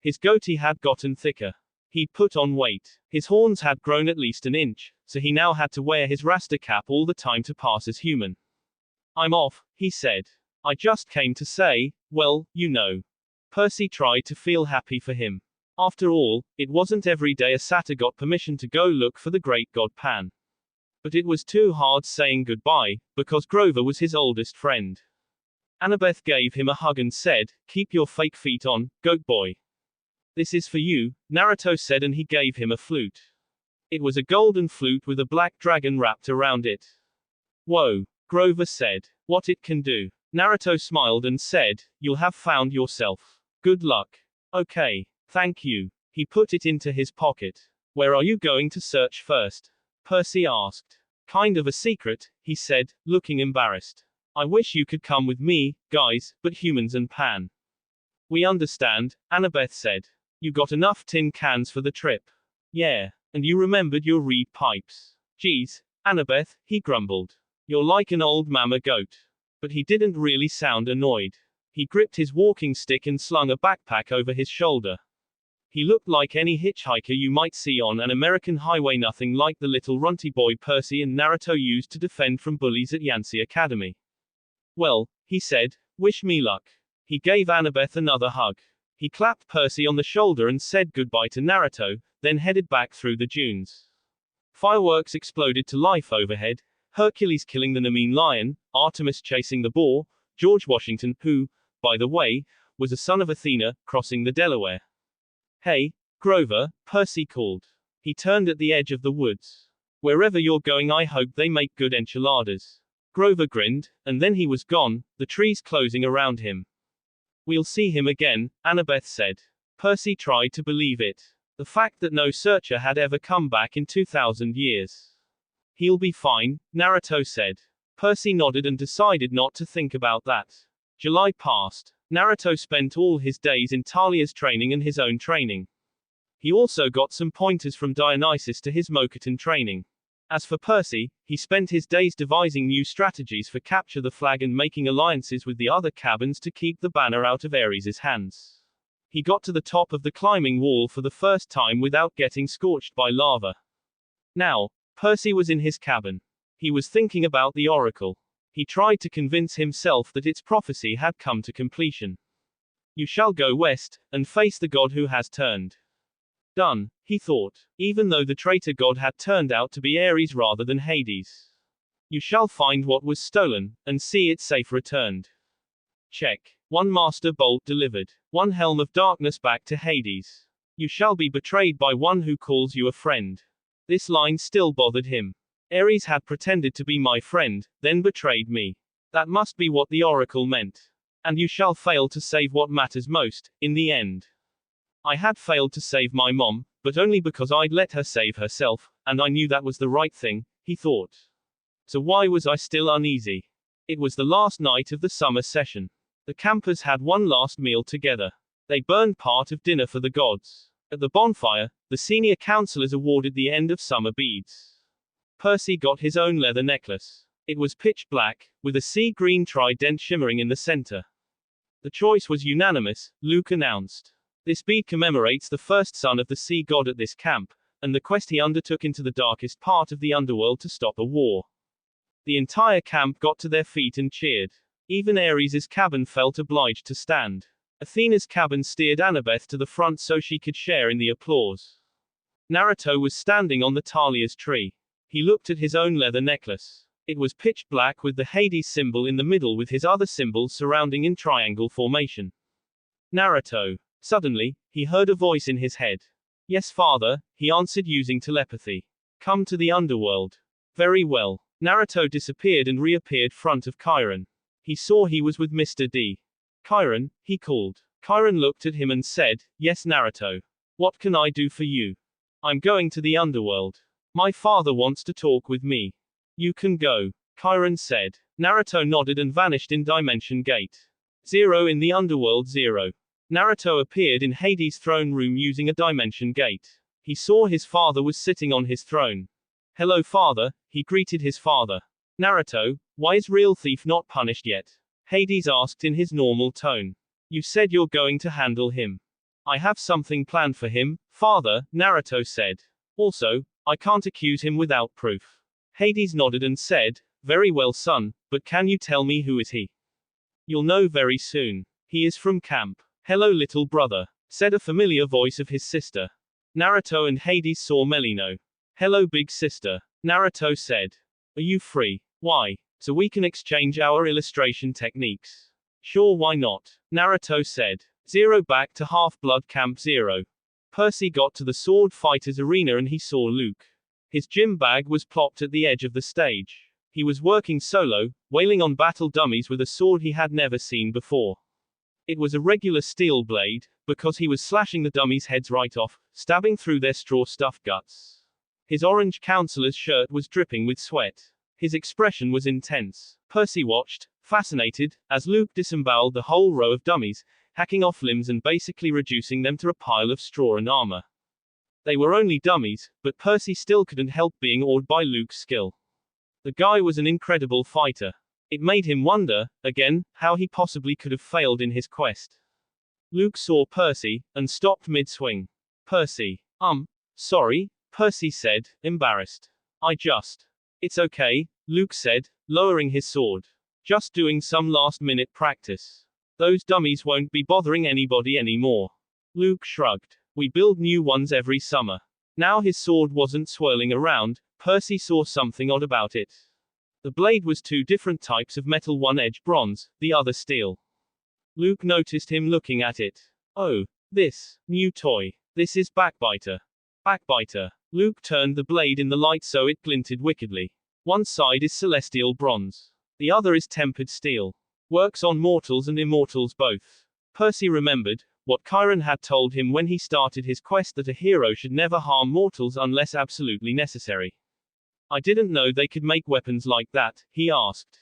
His goatee had gotten thicker. He'd put on weight. His horns had grown at least an inch, so he now had to wear his Rasta cap all the time to pass as human. I'm off, he said. I just came to say, well, you know. Percy tried to feel happy for him. After all, it wasn't every day a satyr got permission to go look for the great god Pan. But it was too hard saying goodbye, because Grover was his oldest friend. Annabeth gave him a hug and said, keep your fake feet on, goat boy. This is for you, Naruto said and he gave him a flute. It was a golden flute with a black dragon wrapped around it. Whoa, Grover said. What it can do. Naruto smiled and said, you'll have found yourself. Good luck. Okay, thank you. He put it into his pocket. Where are you going to search first? Percy asked. Kind of a secret, he said, looking embarrassed. I wish you could come with me, guys, but humans and Pan. We understand, Annabeth said. You got enough tin cans for the trip. Yeah, and you remembered your reed pipes. Geez, Annabeth, he grumbled. You're like an old mama goat. But he didn't really sound annoyed. He gripped his walking stick and slung a backpack over his shoulder. He looked like any hitchhiker you might see on an American highway, nothing like the little runty boy Percy and Naruto used to defend from bullies at Yancey Academy. Well, he said, wish me luck. He gave Annabeth another hug. He clapped Percy on the shoulder and said goodbye to Naruto, then headed back through the dunes. Fireworks exploded to life overhead, Hercules killing the Nemean lion, Artemis chasing the boar, George Washington, who, by the way, was a son of Athena, crossing the Delaware. Hey, Grover, Percy called. He turned at the edge of the woods. Wherever you're going, I hope they make good enchiladas. Grover grinned, and then he was gone, the trees closing around him. We'll see him again, Annabeth said. Percy tried to believe it. The fact that no searcher had ever come back in 2,000 years. He'll be fine, Naruto said. Percy nodded and decided not to think about that. July passed. Naruto spent all his days in Talia's training and his own training. He also got some pointers from Dionysus to his Mokuton training. As for Percy, he spent his days devising new strategies for capture the flag and making alliances with the other cabins to keep the banner out of Ares' hands. He got to the top of the climbing wall for the first time without getting scorched by lava. Now, Percy was in his cabin. He was thinking about the oracle. He tried to convince himself that its prophecy had come to completion. You shall go west, and face the god who has turned. Done, he thought, even though the traitor god had turned out to be Ares rather than Hades. You shall find what was stolen, and see it safe returned. Check. One master bolt delivered. One helm of darkness back to Hades. You shall be betrayed by one who calls you a friend. This line still bothered him. Ares had pretended to be my friend, then betrayed me. That must be what the oracle meant. And you shall fail to save what matters most, in the end. I had failed to save my mom, but only because I'd let her save herself, and I knew that was the right thing, he thought. So why was I still uneasy? It was the last night of the summer session. The campers had one last meal together. They burned part of dinner for the gods. At the bonfire, the senior counselors awarded the end of summer beads. Percy got his own leather necklace. It was pitch black, with a sea green trident shimmering in the center. The choice was unanimous, Luke announced. This bead commemorates the first son of the sea god at this camp, and the quest he undertook into the darkest part of the underworld to stop a war. The entire camp got to their feet and cheered. Even Ares' cabin felt obliged to stand. Athena's cabin steered Annabeth to the front so she could share in the applause. Naruto was standing on the Talia's tree. He looked at his own leather necklace. It was pitch black with the Hades symbol in the middle with his other symbols surrounding in triangle formation. Naruto. Suddenly, he heard a voice in his head. Yes, father, he answered using telepathy. Come to the underworld. Very well. Naruto disappeared and reappeared front of Chiron. He saw he was with Mr. D. Chiron, he called. Chiron looked at him and said, Yes, Naruto. What can I do for you? I'm going to the underworld. My father wants to talk with me. You can go, Chiron said. Naruto nodded and vanished in Dimension Gate. 0 in the underworld 0. Naruto appeared in Hades' throne room using a dimension gate. He saw his father was sitting on his throne. Hello father, he greeted his father. Naruto, why is real thief not punished yet? Hades asked in his normal tone. You said you're going to handle him. I have something planned for him, father, Naruto said. Also, I can't accuse him without proof. Hades nodded and said, Very well son, but can you tell me who is he? You'll know very soon. He is from camp. Hello little brother, said a familiar voice of his sister. Naruto and Hades saw Melino. Hello big sister, Naruto said. Are you free? Why? So we can exchange our illustration techniques. Sure, why not? Naruto said. 0 back to Half-Blood Camp 0. Percy got to the sword fighters arena and he saw Luke. His gym bag was plopped at the edge of the stage. He was working solo, wailing on battle dummies with a sword he had never seen before. It was a regular steel blade, because he was slashing the dummies' heads right off, stabbing through their straw-stuffed guts. His orange counselor's shirt was dripping with sweat. His expression was intense. Percy watched, fascinated, as Luke disemboweled the whole row of dummies, hacking off limbs and basically reducing them to a pile of straw and armor. They were only dummies, but Percy still couldn't help being awed by Luke's skill. The guy was an incredible fighter. It made him wonder, again, how he possibly could have failed in his quest. Luke saw Percy, and stopped mid-swing. Percy. Sorry, Percy said, embarrassed. It's okay, Luke said, lowering his sword. Just doing some last-minute practice. Those dummies won't be bothering anybody anymore. Luke shrugged. We build new ones every summer. Now his sword wasn't swirling around, Percy saw something odd about it. The blade was 2 different types of metal, one edge bronze, the other steel. Luke noticed him looking at it. Oh, this new toy. This is Backbiter. Backbiter. Luke turned the blade in the light so it glinted wickedly. One side is celestial bronze. The other is tempered steel. Works on mortals and immortals both. Percy remembered what Chiron had told him when he started his quest, that a hero should never harm mortals unless absolutely necessary. I didn't know they could make weapons like that, he asked.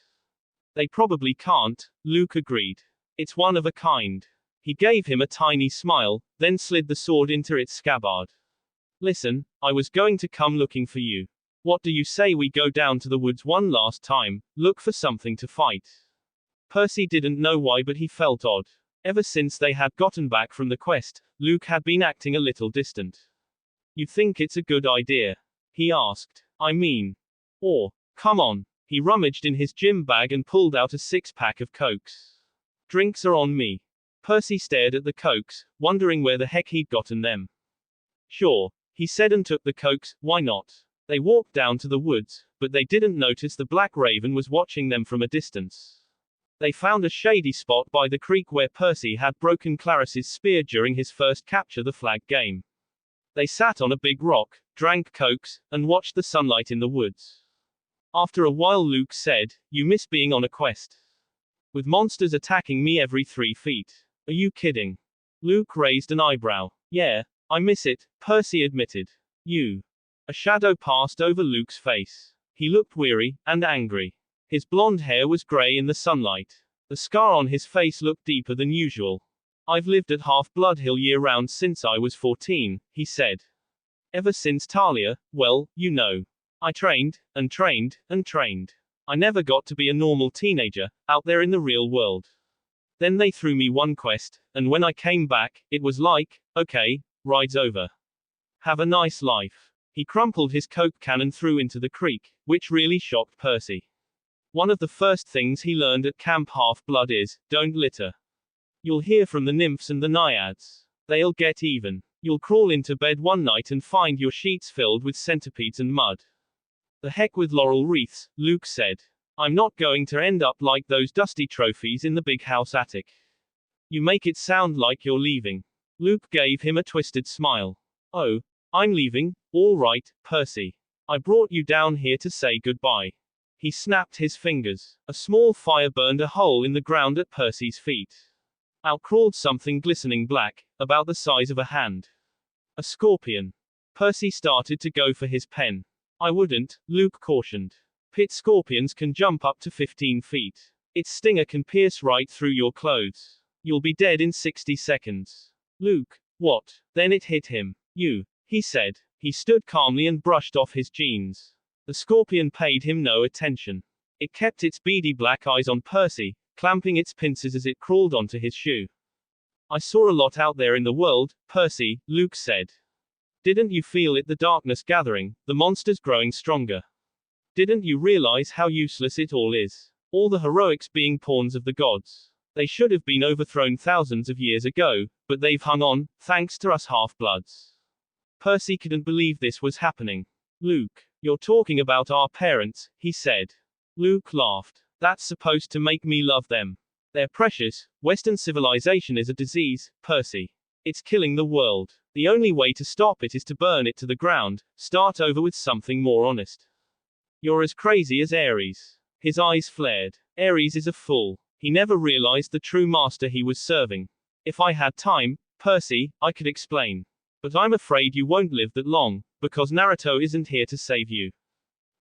They probably can't, Luke agreed. It's one of a kind. He gave him a tiny smile, then slid the sword into its scabbard. Listen, I was going to come looking for you. What do you say we go down to the woods one last time, look for something to fight? Percy didn't know why, but he felt odd. Ever since they had gotten back from the quest, Luke had been acting a little distant. You think it's a good idea? He asked. Come on. He rummaged in his gym bag and pulled out a 6-pack of Cokes. Drinks are on me. Percy stared at the Cokes, wondering where the heck he'd gotten them. Sure, he said and took the Cokes, why not? They walked down to the woods, but they didn't notice the Black Raven was watching them from a distance. They found a shady spot by the creek where Percy had broken Claris's spear during his first capture the flag game. They sat on a big rock, drank cokes, and watched the sunlight in the woods. After a while Luke said, "You miss being on a quest. With monsters attacking me every 3 feet. Are you kidding?" Luke raised an eyebrow. "Yeah, I miss it," Percy admitted. "You." A shadow passed over Luke's face. He looked weary and angry. His blonde hair was gray in the sunlight. The scar on his face looked deeper than usual. "I've lived at Half-Blood Hill year-round since I was 14, he said. "Ever since Talia, well, you know. I trained, and trained, and trained. I never got to be a normal teenager, out there in the real world. Then they threw me one quest, and when I came back, it was like, okay, ride's over. Have a nice life." He crumpled his Coke can and threw into the creek, which really shocked Percy. One of the first things he learned at Camp Half-Blood is, don't litter. You'll hear from the nymphs and the naiads. They'll get even. You'll crawl into bed one night and find your sheets filled with centipedes and mud. "The heck with laurel wreaths," Luke said. "I'm not going to end up like those dusty trophies in the big house attic." "You make it sound like you're leaving." Luke gave him a twisted smile. "Oh, I'm leaving, all right, Percy. I brought you down here to say goodbye." He snapped his fingers. A small fire burned a hole in the ground at Percy's feet. Out crawled something glistening black, about the size of a hand. A scorpion. Percy started to go for his pen. "I wouldn't," Luke cautioned. "Pit scorpions can jump up to 15 feet. Its stinger can pierce right through your clothes. You'll be dead in 60 seconds. "Luke, what?" Then it hit him. "You," he said. He stood calmly and brushed off his jeans. The scorpion paid him no attention. It kept its beady black eyes on Percy, clamping its pincers as it crawled onto his shoe. "I saw a lot out there in the world, Percy," Luke said. "Didn't you feel it, the darkness gathering, the monsters growing stronger? Didn't you realize how useless it all is? All the heroics being pawns of the gods. They should have been overthrown thousands of years ago, but they've hung on, thanks to us half-bloods." Percy couldn't believe this was happening. "Luke, you're talking about our parents," he said. Luke laughed. "That's supposed to make me love them. They're precious. Western civilization is a disease, Percy. It's killing the world. The only way to stop it is to burn it to the ground, start over with something more honest. You're as crazy as Ares." His eyes flared. Ares is a fool. He never realized the true master he was serving. "If I had time, Percy, I could explain. But I'm afraid you won't live that long, because Naruto isn't here to save you."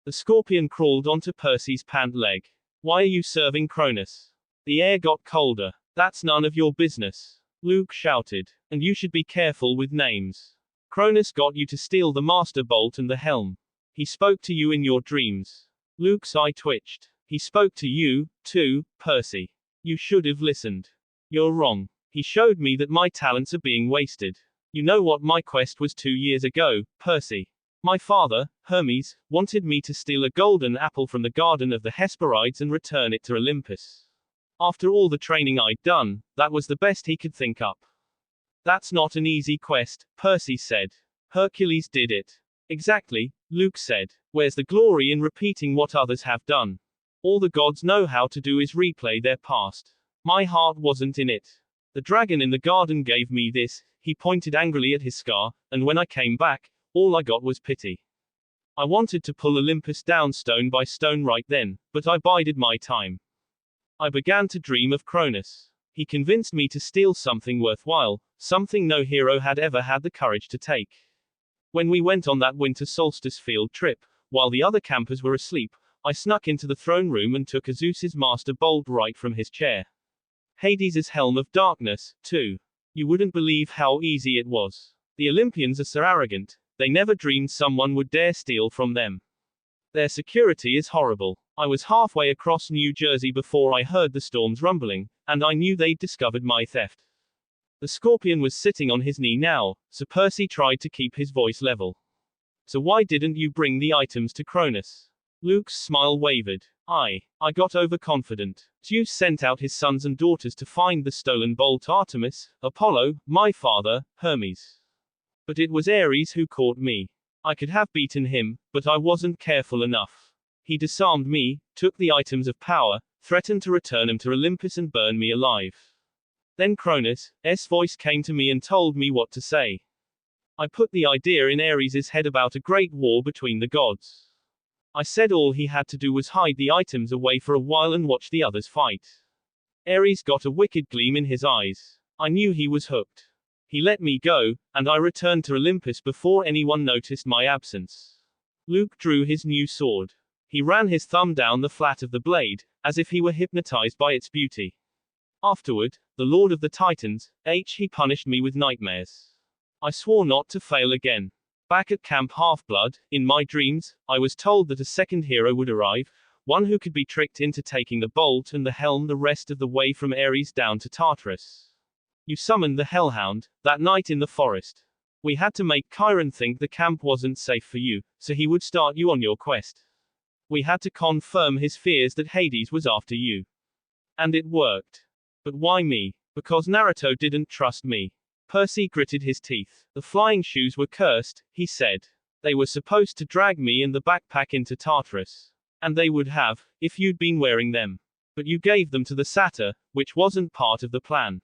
The scorpion crawled onto Percy's pant leg. "Why are you serving Cronus?" The air got colder. "That's none of your business," Luke shouted. "And you should be careful with names. Cronus got you to steal the Master Bolt and the helm. He spoke to you in your dreams." Luke's eye twitched. "He spoke to you, too, Percy. You should have listened." "You're wrong. He showed me that my talents are being wasted. You know what my quest was 2 years ago, Percy? My father, Hermes, wanted me to steal a golden apple from the garden of the Hesperides and return it to Olympus. After all the training I'd done, that was the best he could think up." "That's not an easy quest," Percy said. "Hercules did it." "Exactly," Luke said. "Where's the glory in repeating what others have done? All the gods know how to do is replay their past. My heart wasn't in it. The dragon in the garden gave me this," he pointed angrily at his scar, "and when I came back, all I got was pity. I wanted to pull Olympus down stone by stone right then, but I bided my time. I began to dream of Cronus. He convinced me to steal something worthwhile, something no hero had ever had the courage to take. When we went on that winter solstice field trip, while the other campers were asleep, I snuck into the throne room and took Zeus's master bolt right from his chair. Hades's helm of darkness, too. You wouldn't believe how easy it was. The Olympians are so arrogant, they never dreamed someone would dare steal from them. Their security is horrible. I was halfway across New Jersey before I heard the storms rumbling, and I knew they'd discovered my theft." The scorpion was sitting on his knee now, so Percy tried to keep his voice level. "So why didn't you bring the items to Cronus?" Luke's smile wavered. I got overconfident. Zeus sent out his sons and daughters to find the stolen bolt. Artemis, Apollo, my father, Hermes. But it was Ares who caught me. I could have beaten him, but I wasn't careful enough. He disarmed me, took the items of power, threatened to return him to Olympus and burn me alive. Then Cronus' voice came to me and told me what to say. I put the idea in Ares' head about a great war between the gods. I said all he had to do was hide the items away for a while and watch the others fight. Ares got a wicked gleam in his eyes. I knew he was hooked. He let me go, and I returned to Olympus before anyone noticed my absence. Luke drew his new sword. He ran his thumb down the flat of the blade, as if he were hypnotized by its beauty. Afterward, the Lord of the Titans, he punished me with nightmares. I swore not to fail again. Back at Camp Half-Blood, in my dreams, I was told that a second hero would arrive, one who could be tricked into taking the bolt and the helm the rest of the way from Ares down to Tartarus. You summoned the Hellhound, that night in the forest. We had to make Chiron think the camp wasn't safe for you, so he would start you on your quest. We had to confirm his fears that Hades was after you. And it worked. But why me? Because Naruto didn't trust me. Percy gritted his teeth. The flying shoes were cursed, he said. They were supposed to drag me and the backpack into Tartarus. And they would have, if you'd been wearing them. But you gave them to the satyr, which wasn't part of the plan.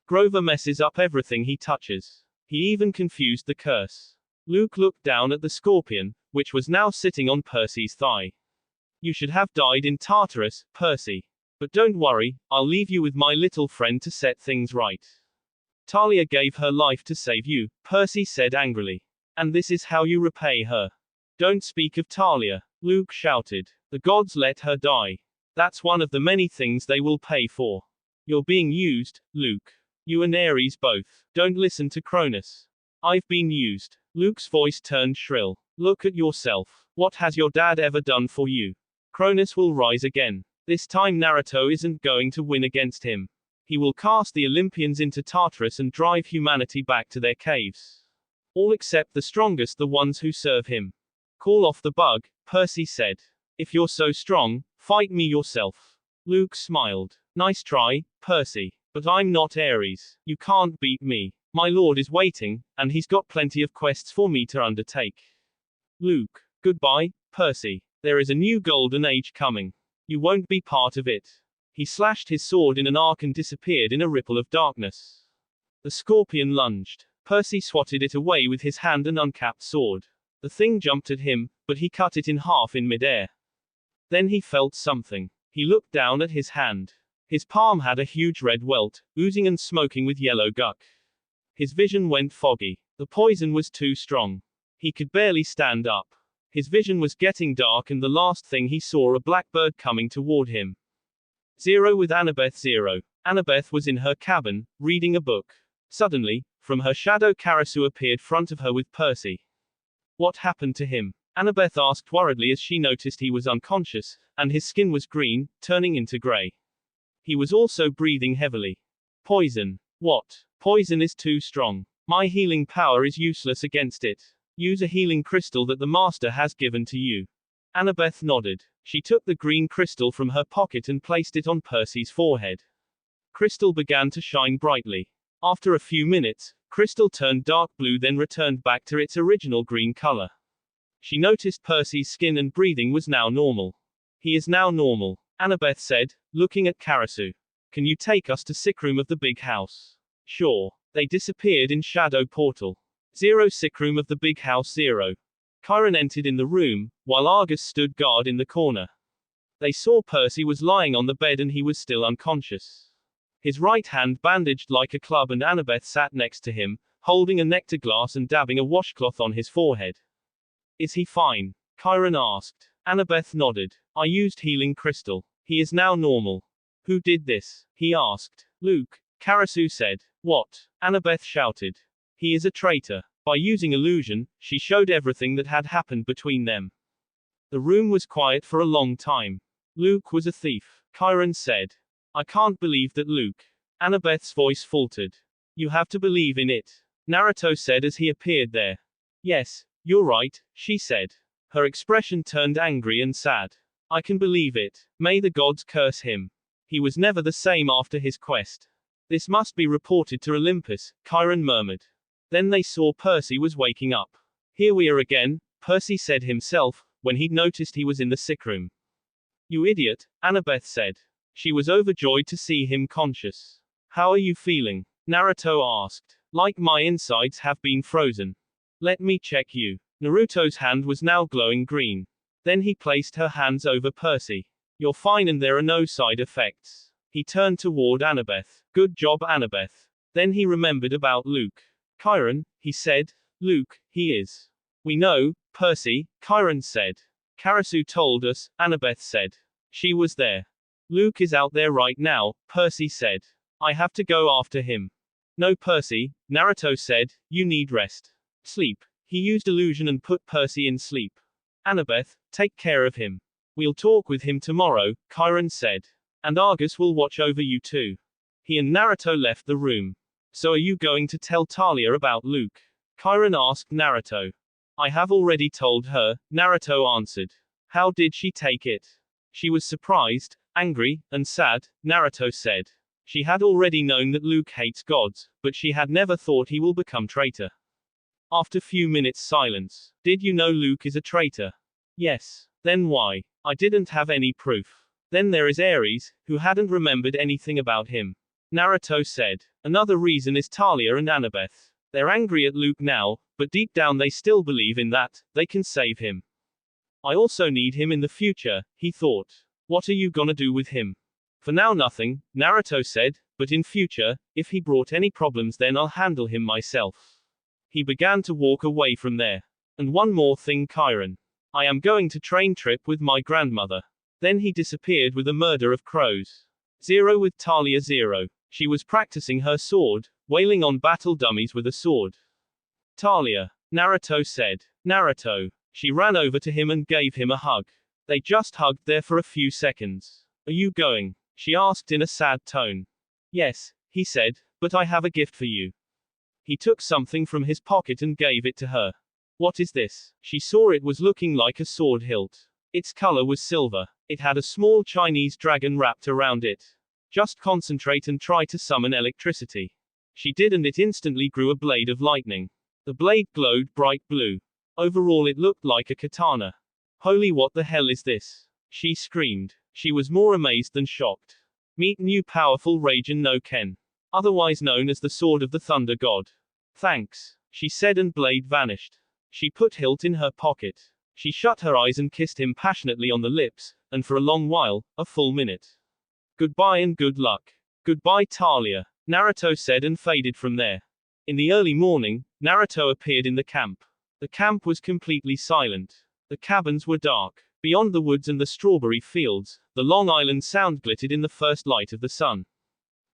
Grover messes up everything he touches. He even confused the curse. Luke looked down at the scorpion, which was now sitting on Percy's thigh. You should have died in Tartarus, Percy. But don't worry, I'll leave you with my little friend to set things right. Talia gave her life to save you, Percy said angrily. And this is how you repay her. Don't speak of Talia, Luke shouted. The gods let her die. That's one of the many things they will pay for. You're being used, Luke. You and Ares both. Don't listen to Cronus. I've been used. Luke's voice turned shrill. Look at yourself. What has your dad ever done for you? Cronus will rise again. This time Naruto isn't going to win against him. He will cast the Olympians into Tartarus and drive humanity back to their caves. All except the strongest, the ones who serve him. Call off the bug, Percy said. If you're so strong, fight me yourself. Luke smiled. Nice try, Percy. But I'm not Ares. You can't beat me. My lord is waiting, and he's got plenty of quests for me to undertake. Luke. Goodbye, Percy. There is a new golden age coming. You won't be part of it. He slashed his sword in an arc and disappeared in a ripple of darkness. The scorpion lunged. Percy swatted it away with his hand and uncapped sword. The thing jumped at him, but he cut it in half in midair. Then he felt something. He looked down at his hand. His palm had a huge red welt, oozing and smoking with yellow guck. His vision went foggy. The poison was too strong. He could barely stand up. His vision was getting dark and the last thing he saw a blackbird coming toward him. Zero with Annabeth Zero. Annabeth was in her cabin, reading a book. Suddenly, from her shadow Karasu appeared front of her with Percy. What happened to him? Annabeth asked worriedly as she noticed he was unconscious, and his skin was green, turning into grey. He was also breathing heavily. Poison. What? Poison is too strong. My healing power is useless against it. Use a healing crystal that the master has given to you. Annabeth nodded. She took the green crystal from her pocket and placed it on Percy's forehead. Crystal began to shine brightly. After a few minutes, crystal turned dark blue then returned back to its original green color. She noticed Percy's skin and breathing was now normal. He is now normal, Annabeth said, looking at Karasu. Can you take us to sick room of the big house? Sure. They disappeared in shadow portal. Zero sick room of the big house Zero. Chiron entered in the room, while Argus stood guard in the corner. They saw Percy was lying on the bed and he was still unconscious. His right hand bandaged like a club and Annabeth sat next to him, holding a nectar glass and dabbing a washcloth on his forehead. Is he fine? Chiron asked. Annabeth nodded. I used healing crystal. He is now normal. Who did this? He asked. Luke. Karasu said. What? Annabeth shouted. He is a traitor. By using illusion, she showed everything that had happened between them. The room was quiet for a long time. Luke was a thief, Chiron said. I can't believe that Luke. Annabeth's voice faltered. You have to believe in it. Naruto said as he appeared there. Yes, you're right, she said. Her expression turned angry and sad. I can believe it. May the gods curse him. He was never the same after his quest. This must be reported to Olympus, Chiron murmured. Then they saw Percy was waking up. Here we are again, Percy said himself, when he'd noticed he was in the sick room. You idiot, Annabeth said. She was overjoyed to see him conscious. How are you feeling? Naruto asked. Like my insides have been frozen. Let me check you. Naruto's hand was now glowing green. Then he placed her hands over Percy. You're fine and there are no side effects. He turned toward Annabeth. Good job, Annabeth. Then he remembered about Luke. Chiron, he said. Luke, he is. We know, Percy, Chiron said. Karasu told us, Annabeth said. She was there. Luke is out there right now, Percy said. I have to go after him. No, Percy, Naruto said, you need rest. Sleep. He used illusion and put Percy in sleep. Annabeth, take care of him. We'll talk with him tomorrow, Chiron said. And Argus will watch over you too. He and Naruto left the room. So are you going to tell Talia about Luke? Chiron asked Naruto. I have already told her, Naruto answered. How did she take it? She was surprised, angry, and sad, Naruto said. She had already known that Luke hates gods, but she had never thought he will become traitor. After few minutes silence. Did you know Luke is a traitor? Yes. Then why? I didn't have any proof. Then there is Ares, who hadn't remembered anything about him. Naruto said. Another reason is Talia and Annabeth. They're angry at Luke now, but deep down they still believe in that, they can save him. I also need him in the future, he thought. What are you gonna do with him? For now nothing, Naruto said, but in future, if he brought any problems then I'll handle him myself. He began to walk away from there. And one more thing, Chiron. I am going to train trip with my grandmother. Then he disappeared with a murder of crows. 0 with Talia 0. She was practicing her sword, wailing on battle dummies with a sword. Talia, Naruto said. Naruto. She ran over to him and gave him a hug. They just hugged there for a few seconds. Are you going? She asked in a sad tone. Yes, he said, but I have a gift for you. He took something from his pocket and gave it to her. What is this? She saw it was looking like a sword hilt. Its color was silver. It had a small Chinese dragon wrapped around it. Just concentrate and try to summon electricity. She did and it instantly grew a blade of lightning. The blade glowed bright blue. Overall it looked like a katana. Holy, what the hell is this? She screamed. She was more amazed than shocked. Meet new powerful Raijin no Ken. Otherwise known as the Sword of the Thunder God. Thanks, she said and blade vanished. She put hilt in her pocket. She shut her eyes and kissed him passionately on the lips, and for a long while, a full minute. Goodbye and good luck. Goodbye, Talia, Naruto said and faded from there. In the early morning, Naruto appeared in the camp. The camp was completely silent. The cabins were dark. Beyond the woods and the strawberry fields, the Long Island Sound glittered in the first light of the sun.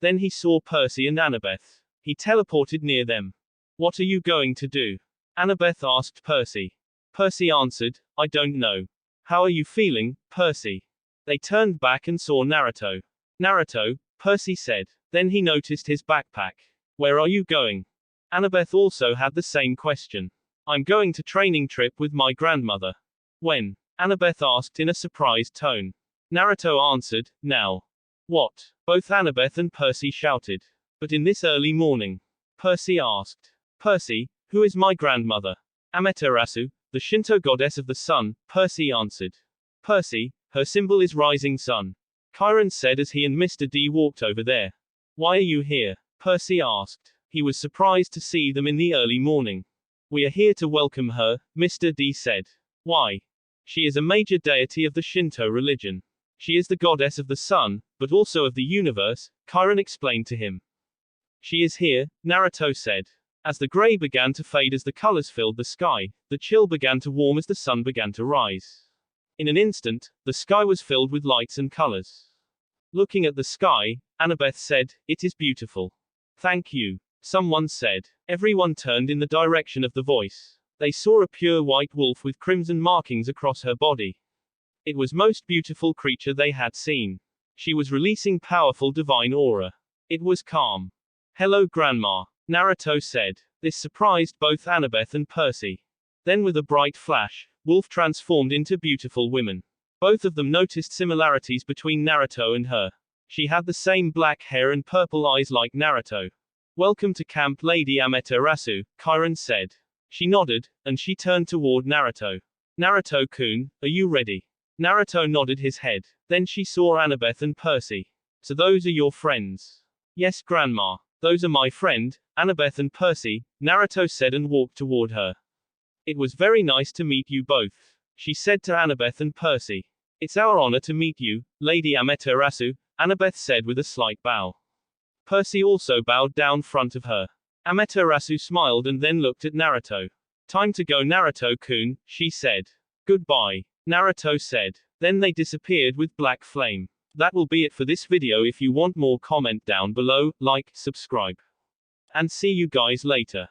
Then he saw Percy and Annabeth. He teleported near them. What are you going to do? Annabeth asked Percy. Percy answered, I don't know. How are you feeling, Percy? They turned back and saw Naruto. Naruto, Percy said. Then he noticed his backpack. Where are you going? Annabeth also had the same question. I'm going to training trip with my grandmother. When? Annabeth asked in a surprised tone. Naruto answered, now. What? Both Annabeth and Percy shouted. But in this early morning? Percy asked. Percy, who is my grandmother? Amaterasu, the Shinto goddess of the sun, Percy answered. Percy, her symbol is rising sun. Chiron said as he and Mr. D walked over there. Why are you here? Percy asked. He was surprised to see them in the early morning. We are here to welcome her, Mr. D said. Why? She is a major deity of the Shinto religion. She is the goddess of the sun, but also of the universe, Chiron explained to him. She is here, Naruto said. As the gray began to fade as the colors filled the sky, the chill began to warm as the sun began to rise. In an instant, the sky was filled with lights and colors. Looking at the sky, Annabeth said, it is beautiful. Thank you. Someone said. Everyone turned in the direction of the voice. They saw a pure white wolf with crimson markings across her body. It was most beautiful creature they had seen. She was releasing powerful divine aura. It was calm. Hello, Grandma, Naruto said. This surprised both Annabeth and Percy. Then with a bright flash, Wolf transformed into beautiful women. Both of them noticed similarities between Naruto and her. She had the same black hair and purple eyes like Naruto. Welcome to camp, Lady Amaterasu, Chiron said. She nodded, and she turned toward Naruto. Naruto-kun, are you ready? Naruto nodded his head. Then she saw Annabeth and Percy. So those are your friends? Yes, Grandma. Those are my friend, Annabeth and Percy, Naruto said and walked toward her. It was very nice to meet you both, she said to Annabeth and Percy. It's our honor to meet you, Lady Amaterasu, Annabeth said with a slight bow. Percy also bowed down front of her. Amaterasu smiled and then looked at Naruto. Time to go, Naruto-kun, she said. Goodbye, Naruto said. Then they disappeared with black flame. That will be it for this video. If you want more, comment down below, like, subscribe. And see you guys later.